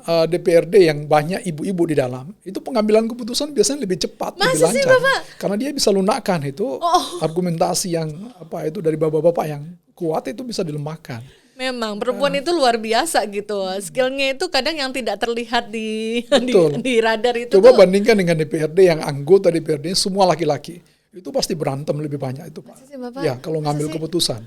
DPRD yang banyak ibu-ibu di dalam, itu pengambilan keputusan biasanya lebih cepat, lebih Masa sih, lancar. Bapak? Karena dia bisa lunakkan itu argumentasi yang itu dari bapak-bapak yang kuat itu bisa dilemahkan. Memang perempuan itu luar biasa gitu. Skillnya itu kadang yang tidak terlihat di Betul. di radar itu Coba tuh. bandingkan dengan DPRD yang anggota DPRD semua laki-laki. Itu pasti berantem lebih banyak itu, Pak. Masa sih, Bapak? Ya, kalau Masa ngambil sih? keputusan.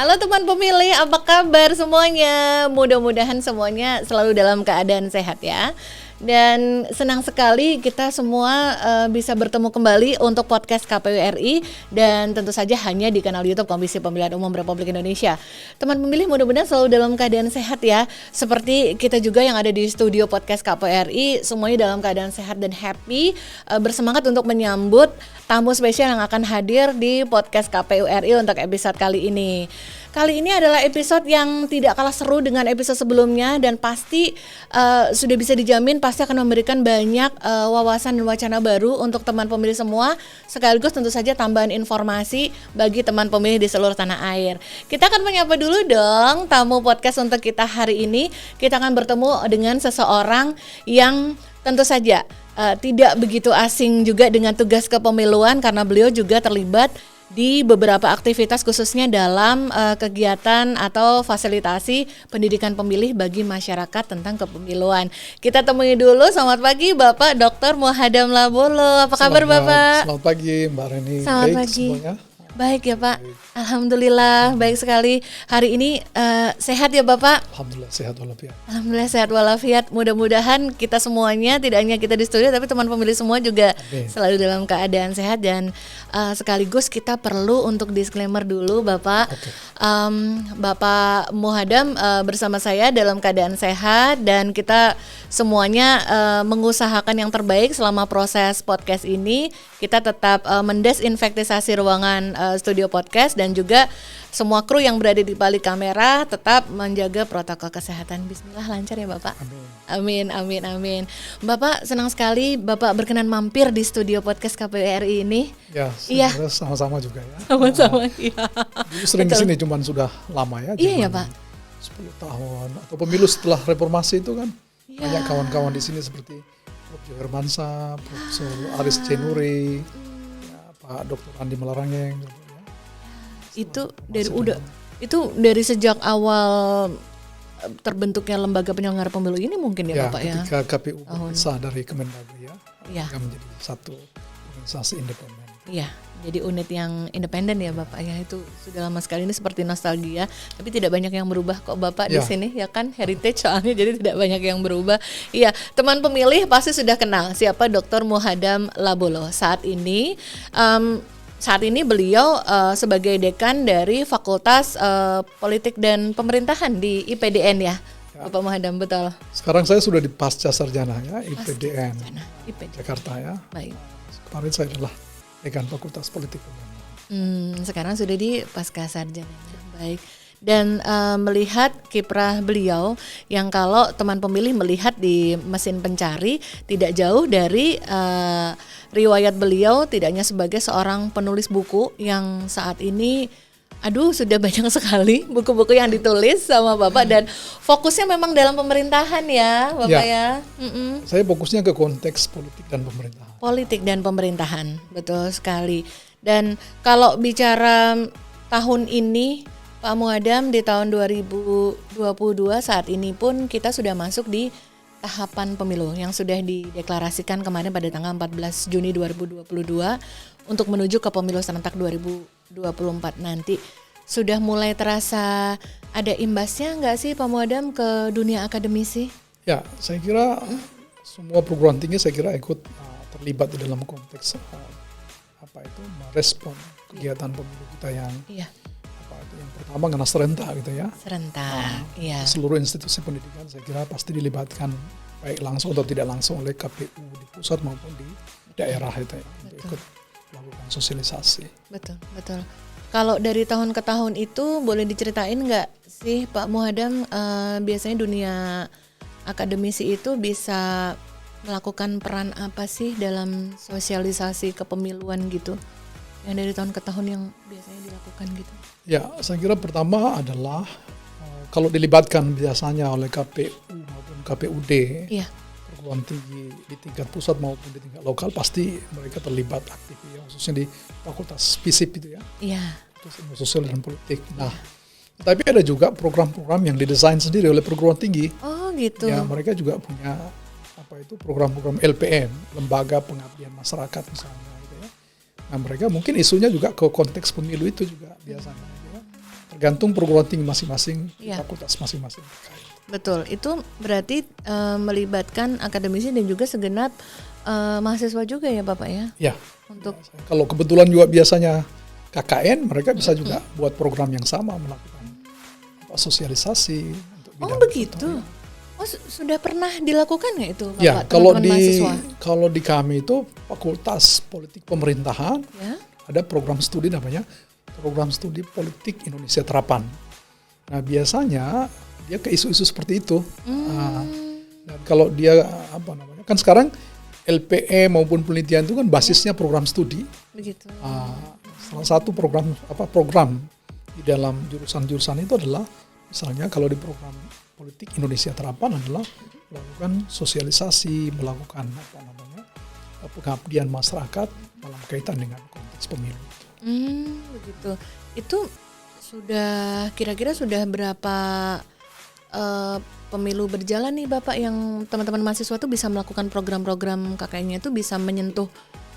Halo teman pemilih, apa kabar semuanya? Mudah-mudahan semuanya selalu dalam keadaan sehat ya. Dan senang sekali kita semua bisa bertemu kembali untuk podcast KPU RI dan tentu saja hanya di kanal YouTube Komisi Pemilihan Umum Republik Indonesia. Teman pemilih mudah-mudahan selalu dalam keadaan sehat ya. Seperti kita juga yang ada di studio podcast KPU RI, semuanya dalam keadaan sehat dan happy, bersemangat untuk menyambut tamu spesial yang akan hadir di podcast KPU RI untuk episode kali ini. Kali ini adalah episode yang tidak kalah seru dengan episode sebelumnya dan pasti sudah bisa dijamin pasti akan memberikan banyak wawasan dan wacana baru untuk teman pemilih semua, sekaligus tentu saja tambahan informasi bagi teman pemilih di seluruh tanah air. Kita akan menyapa dulu dong tamu podcast untuk kita hari ini. Kita akan bertemu dengan seseorang yang tentu saja tidak begitu asing juga dengan tugas kepemiluan karena beliau juga terlibat di beberapa aktivitas khususnya dalam kegiatan atau fasilitasi pendidikan pemilih bagi masyarakat tentang kepemiluan. Kita temui dulu, selamat pagi Bapak Dr. Muhadam Labolo. Apa kabar Bapak? Selamat pagi Mbak Reni. Selamat Baik pagi. semuanya. Baik ya Pak, Alhamdulillah baik sekali. Hari ini sehat ya Bapak? Alhamdulillah sehat walafiat. Alhamdulillah sehat walafiat. Mudah-mudahan kita semuanya, tidak hanya kita di studio tapi teman pemilih semua juga selalu dalam keadaan sehat. Dan sekaligus kita perlu untuk disclaimer dulu Bapak. Bapak Muhadam bersama saya dalam keadaan sehat dan kita semuanya mengusahakan yang terbaik selama proses podcast ini. Kita tetap mendesinfektisasi ruangan studio podcast dan juga semua kru yang berada di balik kamera tetap menjaga protokol kesehatan. Bismillah, lancar ya Bapak. Amin, amin, amin. Bapak senang sekali Bapak berkenan mampir di studio podcast KPU RI ini. Ya, Iya. sama-sama juga ya. Sama-sama. Iya. Dulu sering Betul. kesini cuman sudah lama ya. Iya ya cuman Pak. 10 tahun atau pemilu setelah reformasi itu kan Iya. banyak kawan-kawan di sini seperti Prof. Hermansa, Profesor Aris Cenuri, ya, Pak Dr. Andi Melarangeng. Ya. Itu dari sejak awal terbentuknya lembaga penyelenggara pemilu ini mungkin ya Bapak ya. Ketika KPU berpisah dari Kemendagri ya, Iya. yang menjadi satu organisasi independen. Iya, jadi unit yang independen ya Bapak ya, itu sudah lama sekali, ini seperti nostalgia, tapi tidak banyak yang berubah kok Bapak di Ya. sini ya kan, heritage soalnya jadi tidak banyak yang berubah. Iya, teman pemilih pasti sudah kenal siapa Dr. Muhadam Labolo. Saat ini beliau sebagai dekan dari Fakultas Politik dan Pemerintahan di IPDN ya. Bapak Muhadam, betul. Sekarang saya sudah di pasca sarjana ya, IPDN IPDN. Jakarta ya. Baik. Kemarin saya adalah dekan Fakultas Politik Pemerintahan. Sekarang sudah di pasca sarjana. Baik. Dan melihat kiprah beliau yang kalau teman pemilih melihat di mesin pencari tidak jauh dari riwayat beliau tidak hanya sebagai seorang penulis buku yang saat ini sudah banyak sekali buku-buku yang ditulis sama Bapak dan fokusnya memang dalam pemerintahan ya Bapak ya. Saya fokusnya ke konteks politik dan pemerintahan. Politik dan pemerintahan, betul sekali. Dan kalau bicara tahun ini Pak Muhadam, di tahun 2022 saat ini pun kita sudah masuk di tahapan pemilu yang sudah dideklarasikan kemarin pada tanggal 14 Juni 2022 untuk menuju ke pemilu serentak 2024 nanti. Sudah mulai terasa ada imbasnya nggak sih Pak Muhadam ke dunia akademisi? Ya, saya kira semua perguruan tinggi saya kira ikut terlibat di dalam konteks merespon kegiatan pemilu kita yang yang pertama karena serentak gitu ya. Serentak, iya. Seluruh institusi pendidikan saya kira pasti dilibatkan baik langsung atau tidak langsung oleh KPU di pusat maupun di daerah itu ya, untuk ikut melakukan sosialisasi. Betul, betul. Kalau dari tahun ke tahun itu boleh diceritain nggak sih Pak Muhadam, biasanya dunia akademisi itu bisa melakukan peran apa sih dalam sosialisasi kepemiluan gitu? Yang dari tahun ke tahun yang biasanya dilakukan gitu. Ya, saya kira pertama adalah kalau dilibatkan biasanya oleh KPU maupun KPUD, Iya. perguruan tinggi di tingkat pusat maupun di tingkat lokal, pasti mereka terlibat aktif ya, khususnya di fakultas FISIP itu ya, Iya. Fakultas Ilmu Sosial dan Politik. Nah, tapi ada juga program-program yang didesain sendiri oleh perguruan tinggi. Oh gitu. Ya, mereka juga punya program-program LPM, Lembaga Pengabdian Masyarakat misalnya gitu ya. Nah, mereka mungkin isunya juga ke konteks pemilu itu juga biasanya gitu ya. Tergantung perguruan tinggi masing-masing, fakultas masing-masing. Betul, itu berarti melibatkan akademisi dan juga segenap mahasiswa juga ya Bapak ya? Ya. Untuk kalau kebetulan juga biasanya KKN, mereka bisa juga buat program yang sama, melakukan sosialisasi untuk bidang begitu. tertentu. Oh, sudah pernah dilakukan nggak itu Bapak? Ya, Teman-teman kalau di kami itu Fakultas Politik Pemerintahan, ya? ada program studi namanya Program Studi Politik Indonesia Terapan. Nah, biasanya dia ke isu-isu seperti itu. Dan kalau dia kan sekarang LPE maupun penelitian itu kan basisnya program studi. Begitu. Salah satu program di dalam jurusan-jurusan itu adalah misalnya kalau di program Politik Indonesia Terapan adalah melakukan sosialisasi, melakukan pengabdian masyarakat dalam kaitan dengan konteks pemilu. Begitu. Itu kira-kira sudah berapa pemilu berjalan nih Bapak, yang teman-teman mahasiswa tuh bisa melakukan program-program KKN-nya itu bisa menyentuh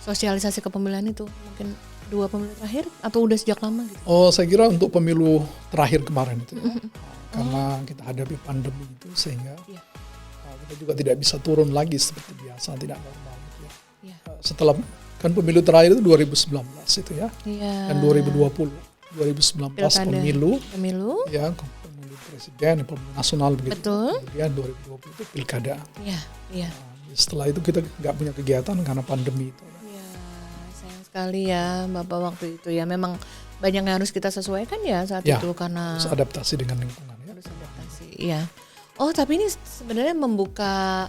sosialisasi kepemilian itu? Mungkin 2 pemilu terakhir atau udah sejak lama gitu? Oh, saya kira untuk pemilu terakhir kemarin itu ya. Karena kita hadapi pandemi itu sehingga kita juga tidak bisa turun lagi seperti biasa, tidak normal gitu ya. Setelah kan pemilu terakhir itu 2019 itu ya. Dan 2020 pemilu ya, pemilu presiden, pemilu nasional begitu. Betul. Kemudian 2020 itu pilkada. Iya. Setelah itu kita nggak punya kegiatan karena pandemi itu. Iya, sayang sekali ya Bapak waktu itu ya. Memang banyak yang harus kita sesuaikan ya saat itu karena harus adaptasi dengan lingkungan ya. Harus adaptasi, iya. Oh, tapi ini sebenarnya membuka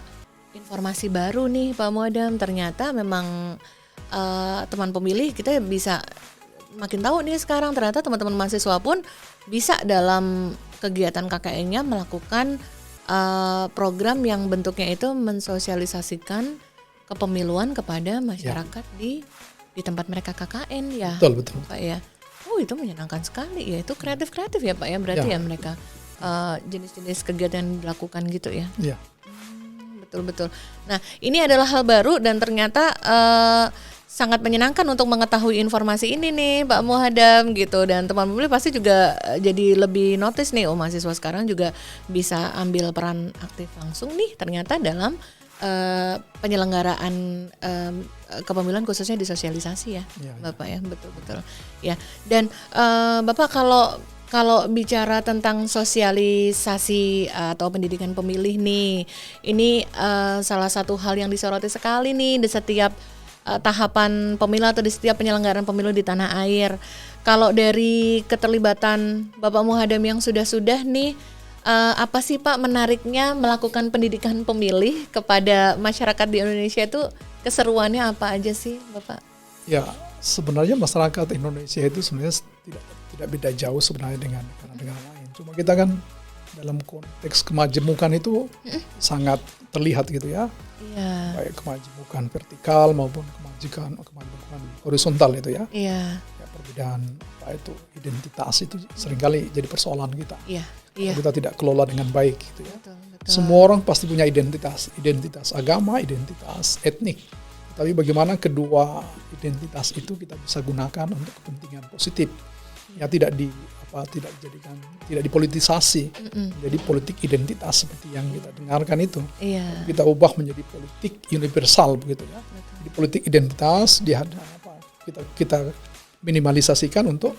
informasi baru nih Pak Muhadam. Ternyata memang teman pemilih kita bisa makin tahu nih sekarang, ternyata teman-teman mahasiswa pun bisa dalam kegiatan KKN-nya melakukan program yang bentuknya itu mensosialisasikan kepemiluan kepada masyarakat di tempat mereka KKN ya. Betul. Pak ya. Oh, itu menyenangkan sekali ya. Itu kreatif ya Pak ya, berarti ya mereka jenis-jenis kegiatan yang dilakukan gitu ya. Iya. Betul. Nah, ini adalah hal baru dan ternyata sangat menyenangkan untuk mengetahui informasi ini nih Pak Muhadam gitu, dan teman pemilih pasti juga jadi lebih notice nih, mahasiswa sekarang juga bisa ambil peran aktif langsung nih ternyata dalam penyelenggaraan kepemiluan khususnya di sosialisasi ya, Bapak ya, betul ya. Dan Bapak kalau bicara tentang sosialisasi atau pendidikan pemilih nih, ini salah satu hal yang disoroti sekali nih di setiap tahapan pemilu atau di setiap penyelenggaraan pemilu di tanah air. Kalau dari keterlibatan Bapak Muhadam yang sudah nih, apa sih Pak menariknya melakukan pendidikan pemilih kepada masyarakat di Indonesia itu, keseruannya apa aja sih Bapak? Ya, sebenarnya masyarakat Indonesia itu sebenarnya tidak beda jauh sebenarnya dengan negara lain. Cuma kita kan dalam konteks kemajemukan itu sangat terlihat gitu ya. Iya. Baik kemajemukan vertikal maupun kemajemukan horizontal itu ya. Iya. Ya, perbedaan identitas itu seringkali jadi persoalan kita. Iya. Kalau kita tidak kelola dengan baik gitu ya. Betul. Semua orang pasti punya identitas agama, identitas etnik. Tapi bagaimana kedua identitas itu kita bisa gunakan untuk kepentingan positif. Ya tidak dipolitisasi, jadi politik identitas seperti yang kita dengarkan itu. Iya. Kita ubah menjadi politik universal begitu ya. Jadi politik identitas kita minimalisasikan untuk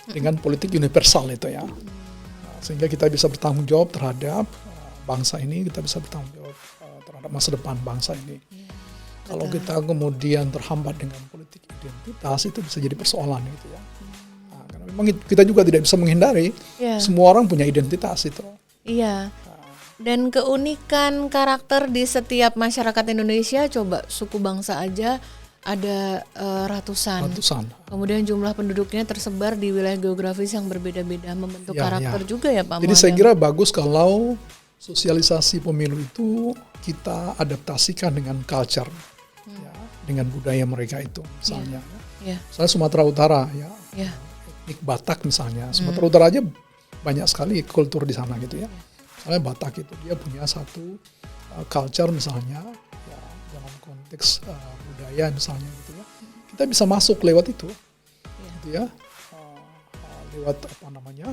dengan politik universal itu ya. Nah, sehingga kita bisa bertanggung jawab terhadap bangsa ini, kita bisa bertanggung jawab terhadap masa depan bangsa ini. Kalau kita kemudian terhambat dengan politik identitas itu bisa jadi persoalan gitu ya. Nah, karena memang kita juga tidak bisa menghindari, semua orang punya identitas itu. Iya. Dan keunikan karakter di setiap masyarakat Indonesia, coba suku bangsa aja ada ratusan. Kemudian jumlah penduduknya tersebar di wilayah geografis yang berbeda-beda, membentuk karakter juga ya Pak. Jadi saya kira bagus kalau sosialisasi pemilu itu kita adaptasikan dengan culture, dengan budaya mereka itu, misalnya. Misalnya Sumatera Utara, etnik Batak misalnya, Sumatera Utara aja banyak sekali kultur di sana gitu ya. Misalnya Batak itu dia punya satu culture misalnya, ya, dalam konteks budaya misalnya gitu ya. Kita bisa masuk lewat itu, gitu ya, lewat apa namanya?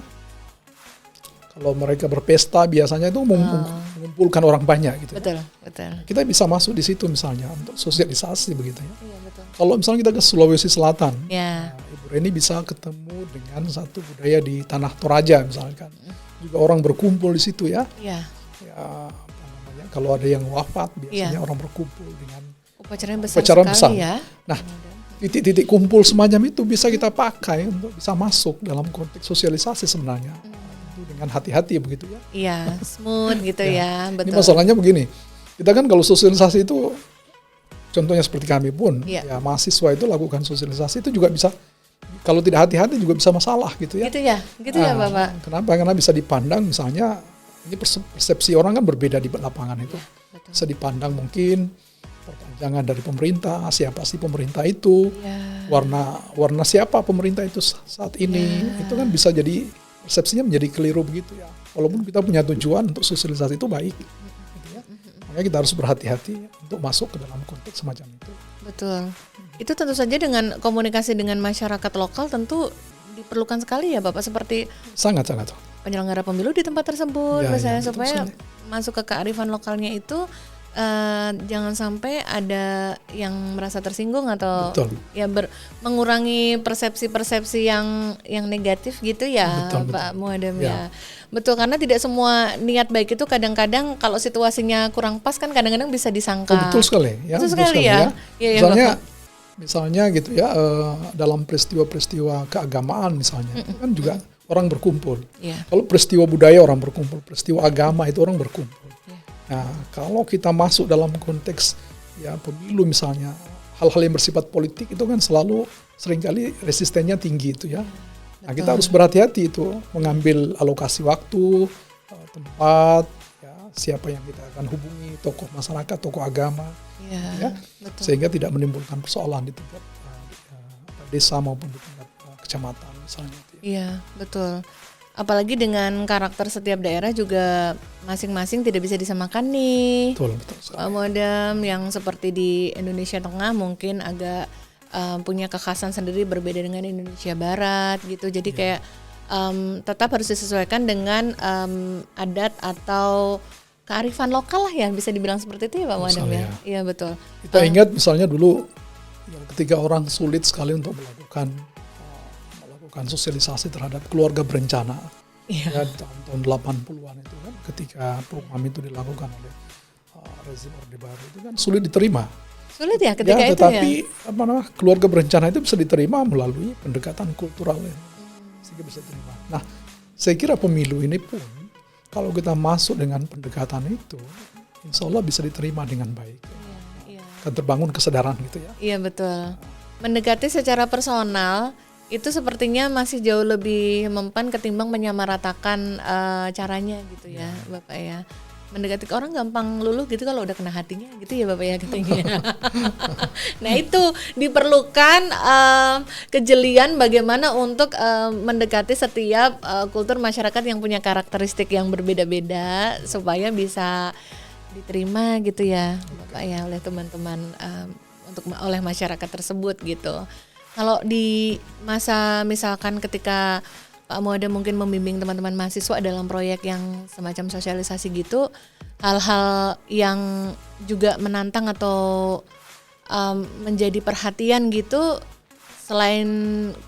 Kalau mereka berpesta biasanya itu mengumpulkan orang banyak gitu. Betul. Kita bisa masuk di situ misalnya untuk sosialisasi begitu ya. Kalau misalnya kita ke Sulawesi Selatan, Ibu Reni bisa ketemu dengan satu budaya di Tanah Toraja misalkan. Juga orang berkumpul di situ ya. Ya apa namanya? Kalau ada yang wafat biasanya orang berkumpul dengan upacara besar. Ya. Nah, titik-titik kumpul semacam itu bisa kita pakai untuk bisa masuk dalam konteks sosialisasi sebenarnya. Dengan hati-hati begitu ya. Iya, smooth gitu ya, betul. Ini masalahnya begini, kita kan kalau sosialisasi itu, contohnya seperti kami pun, ya mahasiswa itu lakukan sosialisasi itu juga bisa, kalau tidak hati-hati juga bisa masalah gitu ya. Gitu ya Bapak. Kenapa? Karena bisa dipandang misalnya, ini persepsi orang kan berbeda di lapangan itu. Bisa dipandang mungkin perpanjangan dari pemerintah, siapa sih pemerintah itu, warna siapa pemerintah itu saat ini, itu kan bisa jadi persepsinya menjadi keliru begitu ya. Walaupun kita punya tujuan untuk sosialisasi itu baik, gitu ya. Makanya kita harus berhati-hati untuk masuk ke dalam konteks semacam itu. Betul. Itu tentu saja dengan komunikasi dengan masyarakat lokal tentu diperlukan sekali ya Bapak, seperti sangat penyelenggara pemilu di tempat tersebut, misalnya supaya masuk ke kearifan lokalnya itu. Jangan sampai ada yang merasa tersinggung atau mengurangi persepsi-persepsi yang negatif gitu ya. Pak Muadam ya. Betul, karena tidak semua niat baik itu kadang-kadang kalau situasinya kurang pas kan kadang-kadang bisa disangka. Betul sekali ya. Betul sekali ya. Misalnya gitu ya, dalam peristiwa-peristiwa keagamaan misalnya itu kan juga orang berkumpul. Kalau peristiwa budaya orang berkumpul, peristiwa agama itu orang berkumpul. Nah, kalau kita masuk dalam konteks ya pemilu misalnya, hal-hal yang bersifat politik itu kan selalu seringkali resistennya tinggi itu ya. Nah, kita harus berhati-hati itu mengambil alokasi waktu, tempat, ya, siapa yang kita akan hubungi, tokoh masyarakat, tokoh agama, sehingga tidak menimbulkan persoalan di tingkat desa maupun di tingkat kecamatan misalnya. Iya, betul. Apalagi dengan karakter setiap daerah juga masing-masing tidak bisa disamakan nih. Betul. Pak Muadam, yang seperti di Indonesia Tengah mungkin agak punya kekhasan sendiri berbeda dengan Indonesia Barat gitu. Jadi kayak tetap harus disesuaikan dengan adat atau kearifan lokal lah ya, bisa dibilang seperti itu ya Pak Muadam ya. Iya betul. Kita ingat misalnya dulu ketika orang sulit sekali untuk melakukan sosialisasi terhadap keluarga berencana ya, tahun 80-an itu kan, ketika program itu dilakukan oleh rezim Orde Baru itu kan sulit diterima. Sulit ya ketika itu tetapi, keluarga berencana itu bisa diterima melalui pendekatan kultural sehingga bisa diterima. Nah, saya kira pemilu ini pun kalau kita masuk dengan pendekatan itu, insya Allah bisa diterima dengan baik. Kan terbangun kesadaran gitu ya. Iya betul. Mendekati secara personal itu sepertinya masih jauh lebih mempan ketimbang menyamaratakan caranya gitu ya Bapak ya. Mendekati ke orang gampang luluh gitu kalau udah kena hatinya gitu ya Bapak ya katanya. Nah itu diperlukan kejelian bagaimana untuk mendekati setiap kultur masyarakat yang punya karakteristik yang berbeda-beda supaya bisa diterima gitu ya Bapak ya oleh teman-teman, oleh masyarakat tersebut gitu. Kalau di masa misalkan ketika Pak Muadam mungkin membimbing teman-teman mahasiswa dalam proyek yang semacam sosialisasi gitu, hal-hal yang juga menantang atau menjadi perhatian gitu, selain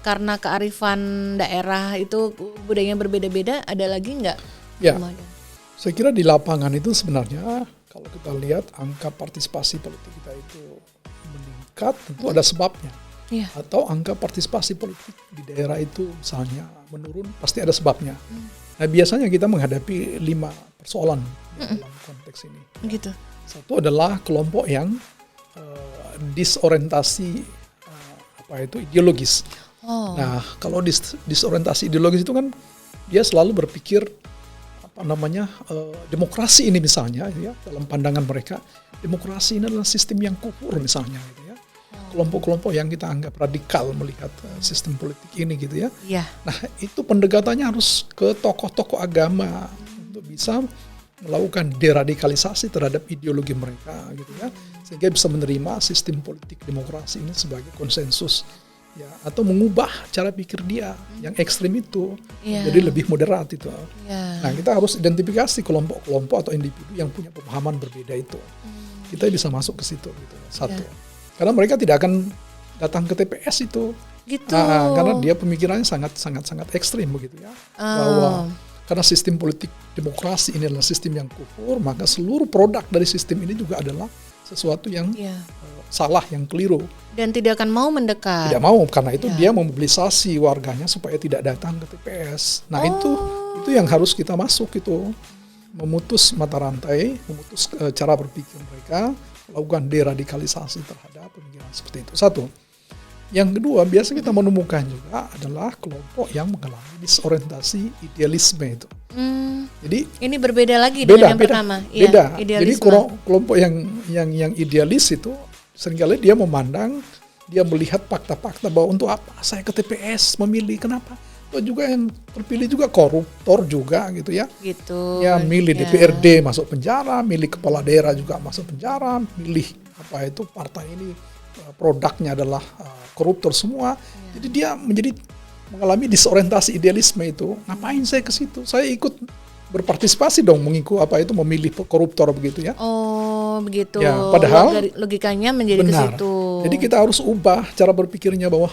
karena kearifan daerah itu budayanya berbeda-beda, ada lagi nggak? Ya, saya kira di lapangan itu sebenarnya kalau kita lihat angka partisipasi politik kita itu meningkat, tentu ada sebabnya. atau angka partisipasi politik di daerah itu misalnya menurun, pasti ada sebabnya. Nah, biasanya kita menghadapi 5 persoalan dalam konteks ini. Gitu. Satu adalah kelompok yang disorientasi ideologis. Nah, kalau disorientasi ideologis itu kan dia selalu berpikir demokrasi ini misalnya, ya, dalam pandangan mereka demokrasi ini adalah sistem yang kufur misalnya, gitu ya. Kelompok-kelompok yang kita anggap radikal melihat sistem politik ini, gitu ya. Nah, itu pendekatannya harus ke tokoh-tokoh agama untuk bisa melakukan deradikalisasi terhadap ideologi mereka, gitu ya, sehingga bisa menerima sistem politik demokrasi ini sebagai konsensus, ya, atau mengubah cara pikir dia yang ekstrim itu jadi lebih moderat itu. Nah, kita harus identifikasi kelompok-kelompok atau individu yang punya pemahaman berbeda itu. Kita bisa masuk ke situ, gitu. Satu, karena mereka tidak akan datang ke TPS itu, gitu. Karena dia pemikirannya sangat ekstrim, begitu ya. Bahwa karena sistem politik demokrasi ini adalah sistem yang kufur, maka seluruh produk dari sistem ini juga adalah sesuatu yang salah, yang keliru. Dan tidak akan mau mendekat. Tidak mau, karena itu dia memobilisasi warganya supaya tidak datang ke TPS. Nah, itu yang harus kita masuk itu. Memutus mata rantai, memutus cara berpikir mereka, melakukan deradikalisasi terhadap pemikiran seperti itu. Satu. Yang kedua, biasa kita menemukan juga adalah kelompok yang mengalami disorientasi idealisme itu. Jadi ini berbeda lagi dengan yang pertama. Beda. Jadi kelompok yang idealis itu seringkali dia memandang, dia melihat fakta-fakta bahwa untuk apa saya ke TPS memilih, kenapa? Juga yang terpilih juga koruptor juga, gitu ya. Gitu. Ya, milih DPRD masuk penjara, milih kepala daerah juga masuk penjara, milih partai ini produknya adalah koruptor semua. Jadi dia mengalami disorientasi idealisme itu. Ngapain saya ke situ? Saya ikut berpartisipasi dong, memilih koruptor, begitu ya. Oh, begitu. Ya, padahal logikanya menjadi ke situ. Jadi kita harus ubah cara berpikirnya bahwa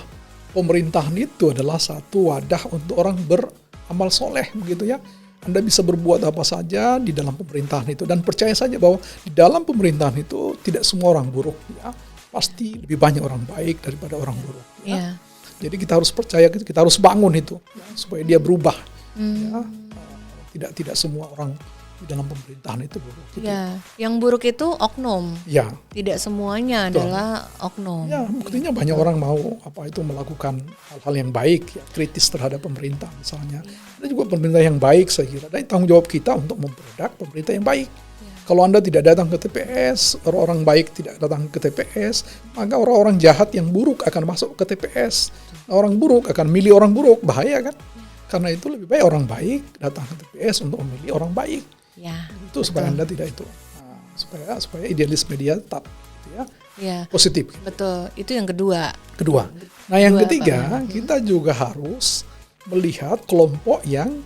pemerintahan itu adalah satu wadah untuk orang beramal soleh, begitu ya. Anda bisa berbuat apa saja di dalam pemerintahan itu, dan percaya saja bahwa di dalam pemerintahan itu tidak semua orang buruk, ya. Pasti lebih banyak orang baik daripada orang buruk, ya. Jadi kita harus percaya, kita harus bangun itu, ya, supaya dia berubah. Ya. Tidak semua orang di dalam pemerintahan itu buruk. Gitu. Ya, yang buruk itu oknum. Ya. Tidak semuanya adalah oknum. Ya, buktinya banyak orang mau melakukan hal-hal yang baik, ya, kritis terhadap pemerintah misalnya. Ada juga pemerintah yang baik, saya kira. Dan tanggung jawab kita untuk memproduk pemerintah yang baik. Kalau Anda tidak datang ke TPS, orang-orang baik tidak datang ke TPS, maka orang-orang jahat yang buruk akan masuk ke TPS. Orang buruk akan milih orang buruk, bahaya kan? Karena itu lebih baik orang baik datang ke TPS untuk memilih orang baik. Ya, itu supaya Anda tidak itu, supaya idealisme dia tetap, gitu ya, positif. Betul, itu yang kedua. Nah, yang ketiga, kita juga harus melihat kelompok yang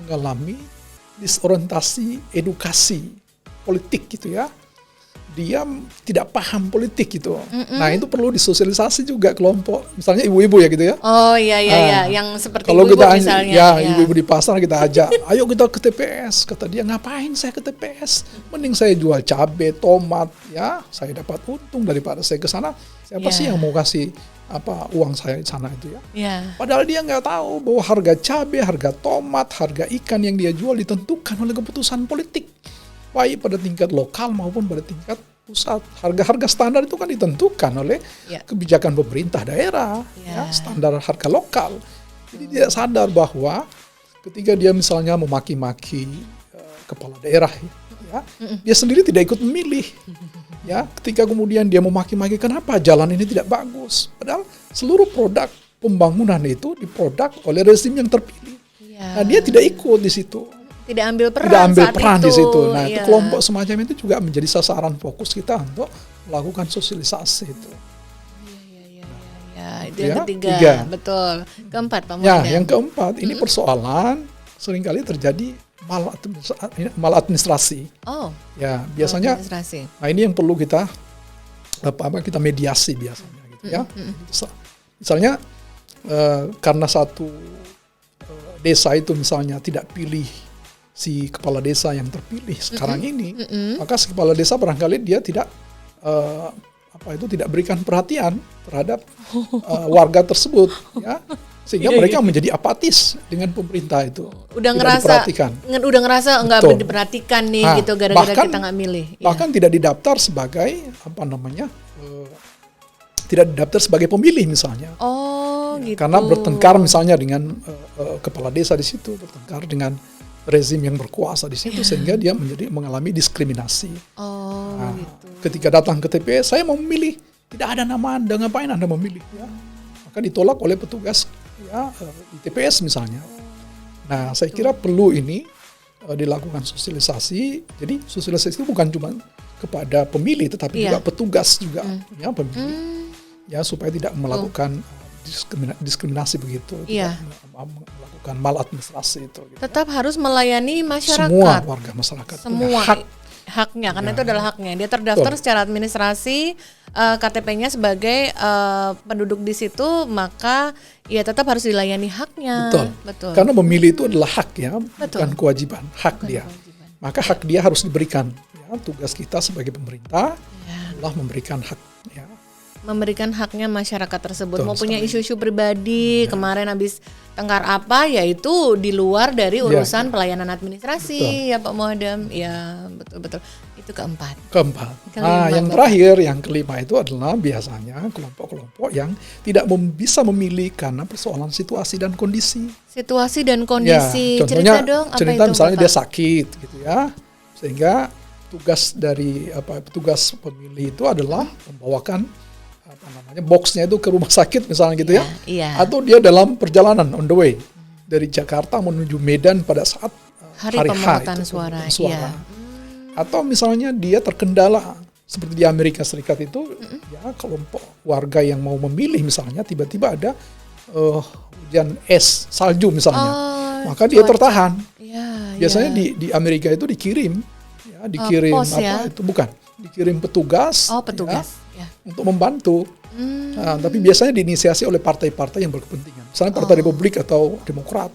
mengalami disorientasi edukasi politik, gitu ya. Dia tidak paham politik gitu. Nah, itu perlu disosialisasi juga kelompok, misalnya ibu-ibu ya, gitu ya. Oh iya, yang seperti kalau ibu-ibu kita, misalnya. Ibu-ibu di pasar kita ajak, ayo kita ke TPS. Kata dia, ngapain saya ke TPS? Mending saya jual cabai, tomat, ya, saya dapat untung daripada saya ke sana. Siapa sih yang mau kasih uang saya di sana itu, ya? Padahal dia nggak tahu bahwa harga cabai, harga tomat, harga ikan yang dia jual ditentukan oleh keputusan politik. Baik pada tingkat lokal maupun pada tingkat pusat. Harga-harga standar itu kan ditentukan oleh kebijakan pemerintah daerah, ya, standar harga lokal. Jadi dia sadar bahwa ketika dia misalnya memaki-maki kepala daerah, ya, dia sendiri tidak ikut memilih. Ya, ketika kemudian dia memaki-maki kenapa jalan ini tidak bagus, padahal seluruh produk pembangunan itu diproduk oleh rezim yang terpilih. Nah, dia tidak ikut di situ. Tidak ambil peran di situ. Nah, itu kelompok semacam itu juga menjadi sasaran fokus kita untuk melakukan sosialisasi itu. Itu yang ketiga. Betul. Keempat, Pak Muhammad. Yang keempat, ini persoalan seringkali terjadi maladministrasi. Ya, biasanya. Nah, ini yang perlu kita kita mediasi biasanya, gitu ya. Misalnya karena satu desa itu misalnya tidak pilih si kepala desa yang terpilih sekarang ini, maka si kepala desa barangkali dia tidak tidak berikan perhatian terhadap warga tersebut, ya, sehingga mereka menjadi apatis dengan pemerintah itu. Udah ngerasa nggak diperhatikan nih, gitu, gara-gara kita nggak milih. Bahkan tidak didaftar sebagai tidak didaftar sebagai pemilih misalnya. Gitu. Karena bertengkar misalnya dengan kepala desa di situ, bertengkar dengan rezim yang berkuasa di situ, sehingga dia mengalami diskriminasi. Gitu. Ketika datang ke TPS, saya mau memilih, tidak ada nama Anda, ngapain Anda memilih? Ya. Maka ditolak oleh petugas, ya, di TPS misalnya. Nah, saya kira perlu ini dilakukan sosialisasi. Jadi sosialisasi itu bukan cuma kepada pemilih, tetapi juga petugas juga, ya, pemilih, ya, supaya tidak melakukan diskriminasi begitu, tidak melakukan maladministrasi itu. Gitu. Tetap harus melayani masyarakat. Semua warga masyarakat semua punya haknya, karena itu adalah haknya. Dia terdaftar secara administrasi, KTP-nya sebagai penduduk di situ, maka ya tetap harus dilayani haknya. Betul. Karena memilih itu adalah hak, ya, bukan kewajiban, hak dia. Maka hak dia harus diberikan. Ya, tugas kita sebagai pemerintah adalah memberikan hak. Ya. Memberikan haknya masyarakat tersebut. Mau punya isu-isu pribadi, kemarin habis tengkar apa, yaitu di luar dari urusan pelayanan administrasi, ya Pak Muhadam. Ya, betul. Itu keempat. Nah, yang terakhir, yang kelima itu adalah biasanya kelompok-kelompok yang tidak bisa memilih karena persoalan situasi dan kondisi. Situasi dan kondisi. Ya, contohnya, cerita dong, apa cerita itu, misalnya Bapak? dia sakit, gitu ya, sehingga tugas dari petugas pemilih itu adalah membawakan boxnya itu ke rumah sakit misalnya, gitu ya. Atau dia dalam perjalanan on the way dari Jakarta menuju Medan pada saat hari pemungutan H suara. Atau misalnya dia terkendala seperti di Amerika Serikat itu, ya, kelompok warga yang mau memilih misalnya tiba-tiba ada hujan es, salju misalnya, maka dia tertahan. Biasanya di Amerika itu dikirim pos, dikirim petugas. Ya, untuk membantu. Nah, tapi biasanya diinisiasi oleh partai-partai yang berkepentingan. Misalnya Partai Republik atau Demokrat.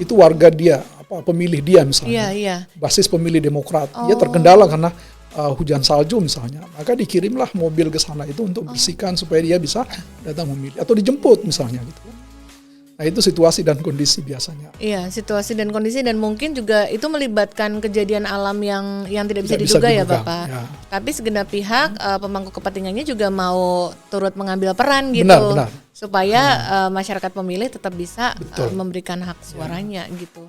Itu warga dia, pemilih dia misalnya. Basis pemilih Demokrat. Dia terkendala karena hujan salju misalnya. Maka dikirimlah mobil ke sana itu untuk bersihkan supaya dia bisa datang memilih. Atau dijemput misalnya gitu. Nah, itu situasi dan kondisi biasanya. Iya, situasi dan kondisi, dan mungkin juga itu melibatkan kejadian alam yang tidak bisa diduga ya Bapak. Ya. Tapi segenap pihak pemangku kepentingannya juga mau turut mengambil peran gitu. Benar. Supaya masyarakat pemilih tetap bisa memberikan hak suaranya gitu.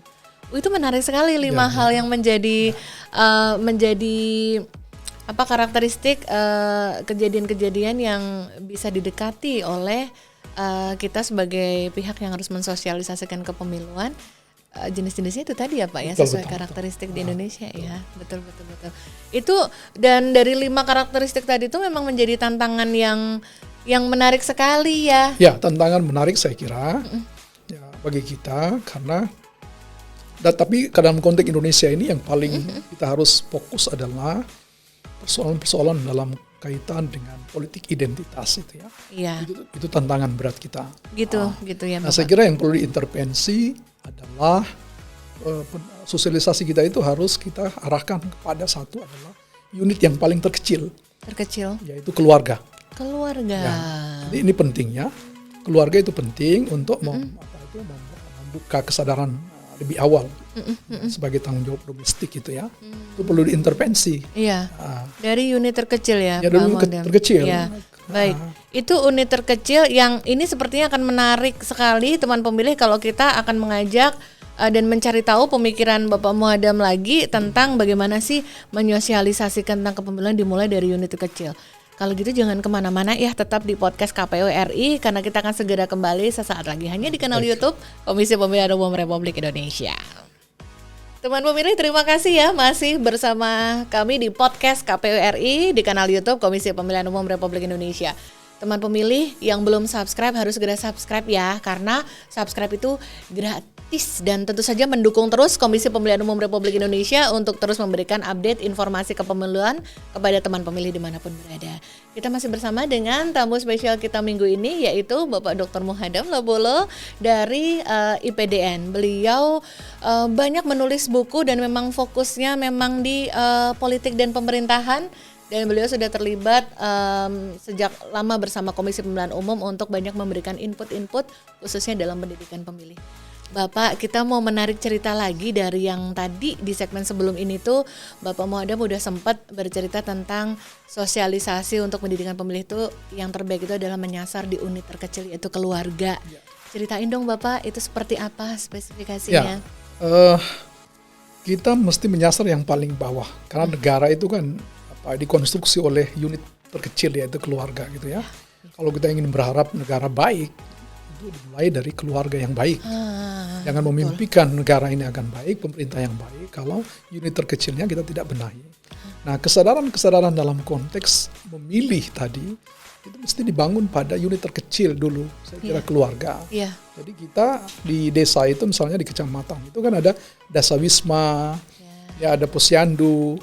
Itu menarik sekali 5 hal yang menjadi karakteristik kejadian-kejadian yang bisa didekati oleh kita sebagai pihak yang harus mensosialisasikan kepemiluan. Jenis-jenisnya itu tadi ya Pak, ya, sesuai karakteristik di Indonesia, ya. Betul. Itu, dan dari 5 karakteristik tadi itu memang menjadi tantangan yang menarik sekali ya. Ya, tantangan menarik saya kira ya bagi kita, karena tapi dalam konteks Indonesia ini yang paling kita harus fokus adalah persoalan-persoalan dalam kaitan dengan politik identitas itu ya. Iya. Itu tantangan berat kita. Gitu ya Bapak. Nah, saya kira yang perlu diintervensi adalah sosialisasi kita itu harus kita arahkan kepada satu adalah unit yang paling terkecil, yaitu keluarga. Ya. Jadi ini pentingnya, keluarga itu penting untuk membuka kesadaran lebih awal sebagai tanggung jawab domestik itu ya. Itu perlu diintervensi. Iya. Dari unit terkecil ya, Dari unit terkecil. Ya. Baik. Itu unit terkecil yang ini sepertinya akan menarik sekali teman pemilih kalau kita akan mengajak dan mencari tahu pemikiran Bapak Muhadam lagi tentang bagaimana sih menyosialisasikan tentang kepemiluan dimulai dari unit terkecil. Kalau gitu jangan kemana-mana ya, tetap di podcast KPU RI karena kita akan segera kembali sesaat lagi hanya di kanal YouTube Komisi Pemilihan Umum Republik Indonesia. Teman pemilih, terima kasih ya masih bersama kami di podcast KPU RI di kanal YouTube Komisi Pemilihan Umum Republik Indonesia. Teman pemilih yang belum subscribe harus segera subscribe ya, karena subscribe itu gratis dan tentu saja mendukung terus Komisi Pemilihan Umum Republik Indonesia untuk terus memberikan update informasi kepemiluan kepada teman pemilih dimanapun berada. Kita masih bersama dengan tamu spesial kita minggu ini, yaitu Bapak Dr. Muhadam Lobolo dari IPDN. Beliau banyak menulis buku dan memang fokusnya memang di politik dan pemerintahan. Dan beliau sudah terlibat sejak lama bersama Komisi Pemilihan Umum untuk banyak memberikan input-input khususnya dalam pendidikan pemilih. Bapak, kita mau menarik cerita lagi dari yang tadi di segmen sebelum ini tuh Bapak Muadam udah sempat bercerita tentang sosialisasi untuk pendidikan pemilih itu yang terbaik itu adalah menyasar di unit terkecil yaitu keluarga. Ceritain dong Bapak, itu seperti apa spesifikasinya? Kita mesti menyasar yang paling bawah karena negara itu kan dikonstruksi oleh unit terkecil yaitu keluarga gitu ya. Kalau kita ingin berharap negara baik, itu dimulai dari keluarga yang baik. Jangan memimpikan negara ini akan baik, pemerintah yang baik kalau unit terkecilnya kita tidak benahi. Nah, kesadaran dalam konteks memilih tadi itu mesti dibangun pada unit terkecil dulu, saya kira keluarga. Jadi kita di desa itu misalnya di kecamatan itu kan ada Dasawisma, ya ada Posyandu.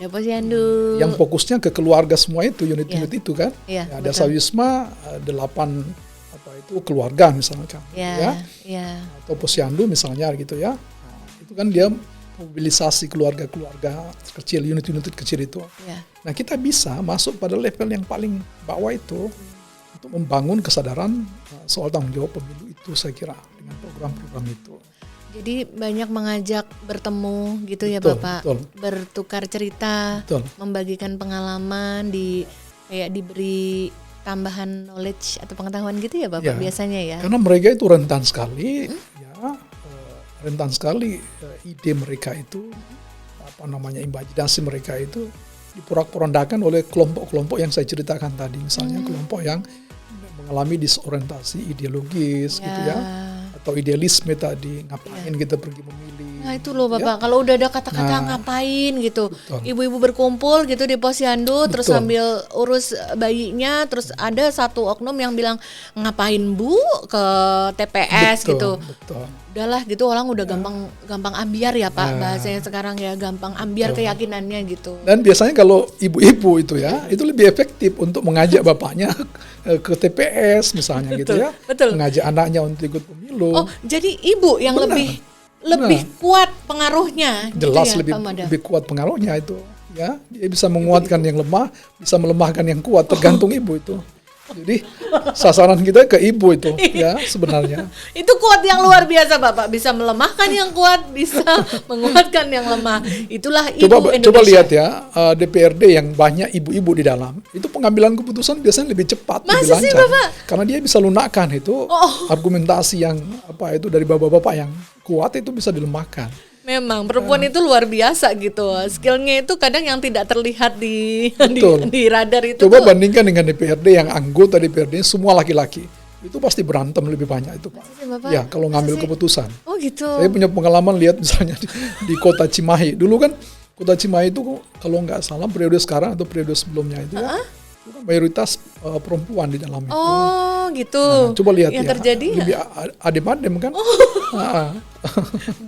Yang fokusnya ke keluarga semua itu, unit-unit itu kan. Ada Dasawisma 8 itu keluarga misalnya kan. Atau Posyandu misalnya gitu ya. Itu kan dia mobilisasi keluarga-keluarga kecil, unit-unit kecil itu. Nah, kita bisa masuk pada level yang paling bawah itu untuk membangun kesadaran soal tanggung jawab pemilu itu, saya kira dengan program-program itu. Jadi banyak mengajak bertemu gitu ya Bapak, bertukar cerita, membagikan pengalaman, kayak diberi tambahan knowledge atau pengetahuan gitu ya Bapak biasanya ya. Karena mereka itu rentan sekali, ide mereka itu, imajinasi mereka itu diporak-porandakan oleh kelompok-kelompok yang saya ceritakan tadi, misalnya kelompok yang mengalami disorientasi ideologis gitu ya. Atau idealisme tadi, ngapain kita pergi memilih. Nah itu loh Bapak, kalau udah ada kata-kata ngapain gitu. Ibu-ibu berkumpul gitu di Posyandu, terus sambil urus bayinya, terus ada satu oknum yang bilang, ngapain Bu ke TPS gitu. Udahlah gitu, orang udah gampang ambiar ya Pak, bahasanya sekarang ya, gampang ambiar keyakinannya gitu. Dan biasanya kalau ibu-ibu itu ya, itu lebih efektif untuk mengajak bapaknya ke TPS misalnya gitu ya. Mengajak anaknya untuk ikut pemilu. Oh, jadi ibu yang lebih kuat pengaruhnya. Jelas gitu ya, lebih kuat pengaruhnya itu. Ya, dia bisa menguatkan yang lemah, bisa melemahkan yang kuat, tergantung ibu itu. Jadi sasaran kita ke ibu itu ya sebenarnya. Itu kuat yang luar biasa Bapak, bisa melemahkan yang kuat, bisa menguatkan yang lemah. Itulah ibu Indonesia. Coba lihat ya, DPRD yang banyak ibu-ibu di dalam, itu pengambilan keputusan biasanya lebih cepat, lebih lancar. Sih, Bapak? Karena dia bisa lunakkan itu argumentasi yang itu dari bapak-bapak yang kuat itu bisa dilemahkan. Memang perempuan itu luar biasa gitu, skillnya itu kadang yang tidak terlihat di radar itu. Coba bandingkan dengan DPRD yang anggota DPRD semua laki-laki, itu pasti berantem lebih banyak itu Pak. Ya kalau ngambil keputusan. Oh gitu. Saya punya pengalaman lihat misalnya di kota Cimahi. Dulu kan kota Cimahi itu kalau nggak salah periode sekarang atau periode sebelumnya itu ya, itu kan mayoritas perempuan di dalam itu. Oh gitu. Nah, coba lihat yang ya, terjadi lebih adem-adem kan.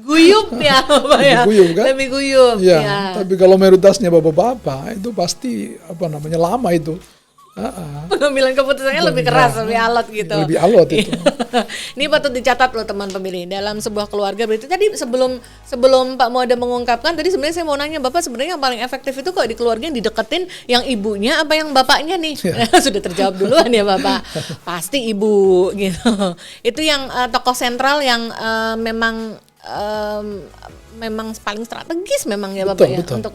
Guyup ya Bapak ya. Lebih guyup ya. Tapi kalau mayoritasnya bapak-bapak itu pasti lama itu. Pengambilan keputusannya lebih keras, lebih alot gitu. Lebih alot itu. Ini patut dicatat loh teman pemilih. Dalam sebuah keluarga berarti tadi sebelum Pak Muadam mengungkapkan tadi sebenarnya saya mau nanya Bapak, sebenarnya yang paling efektif itu kalau di keluarga yang dideketin yang ibunya apa yang bapaknya nih? Sudah terjawab duluan ya Bapak. Pasti ibu gitu. Itu yang tokoh sentral yang memang paling strategis memang ya Bapak ya untuk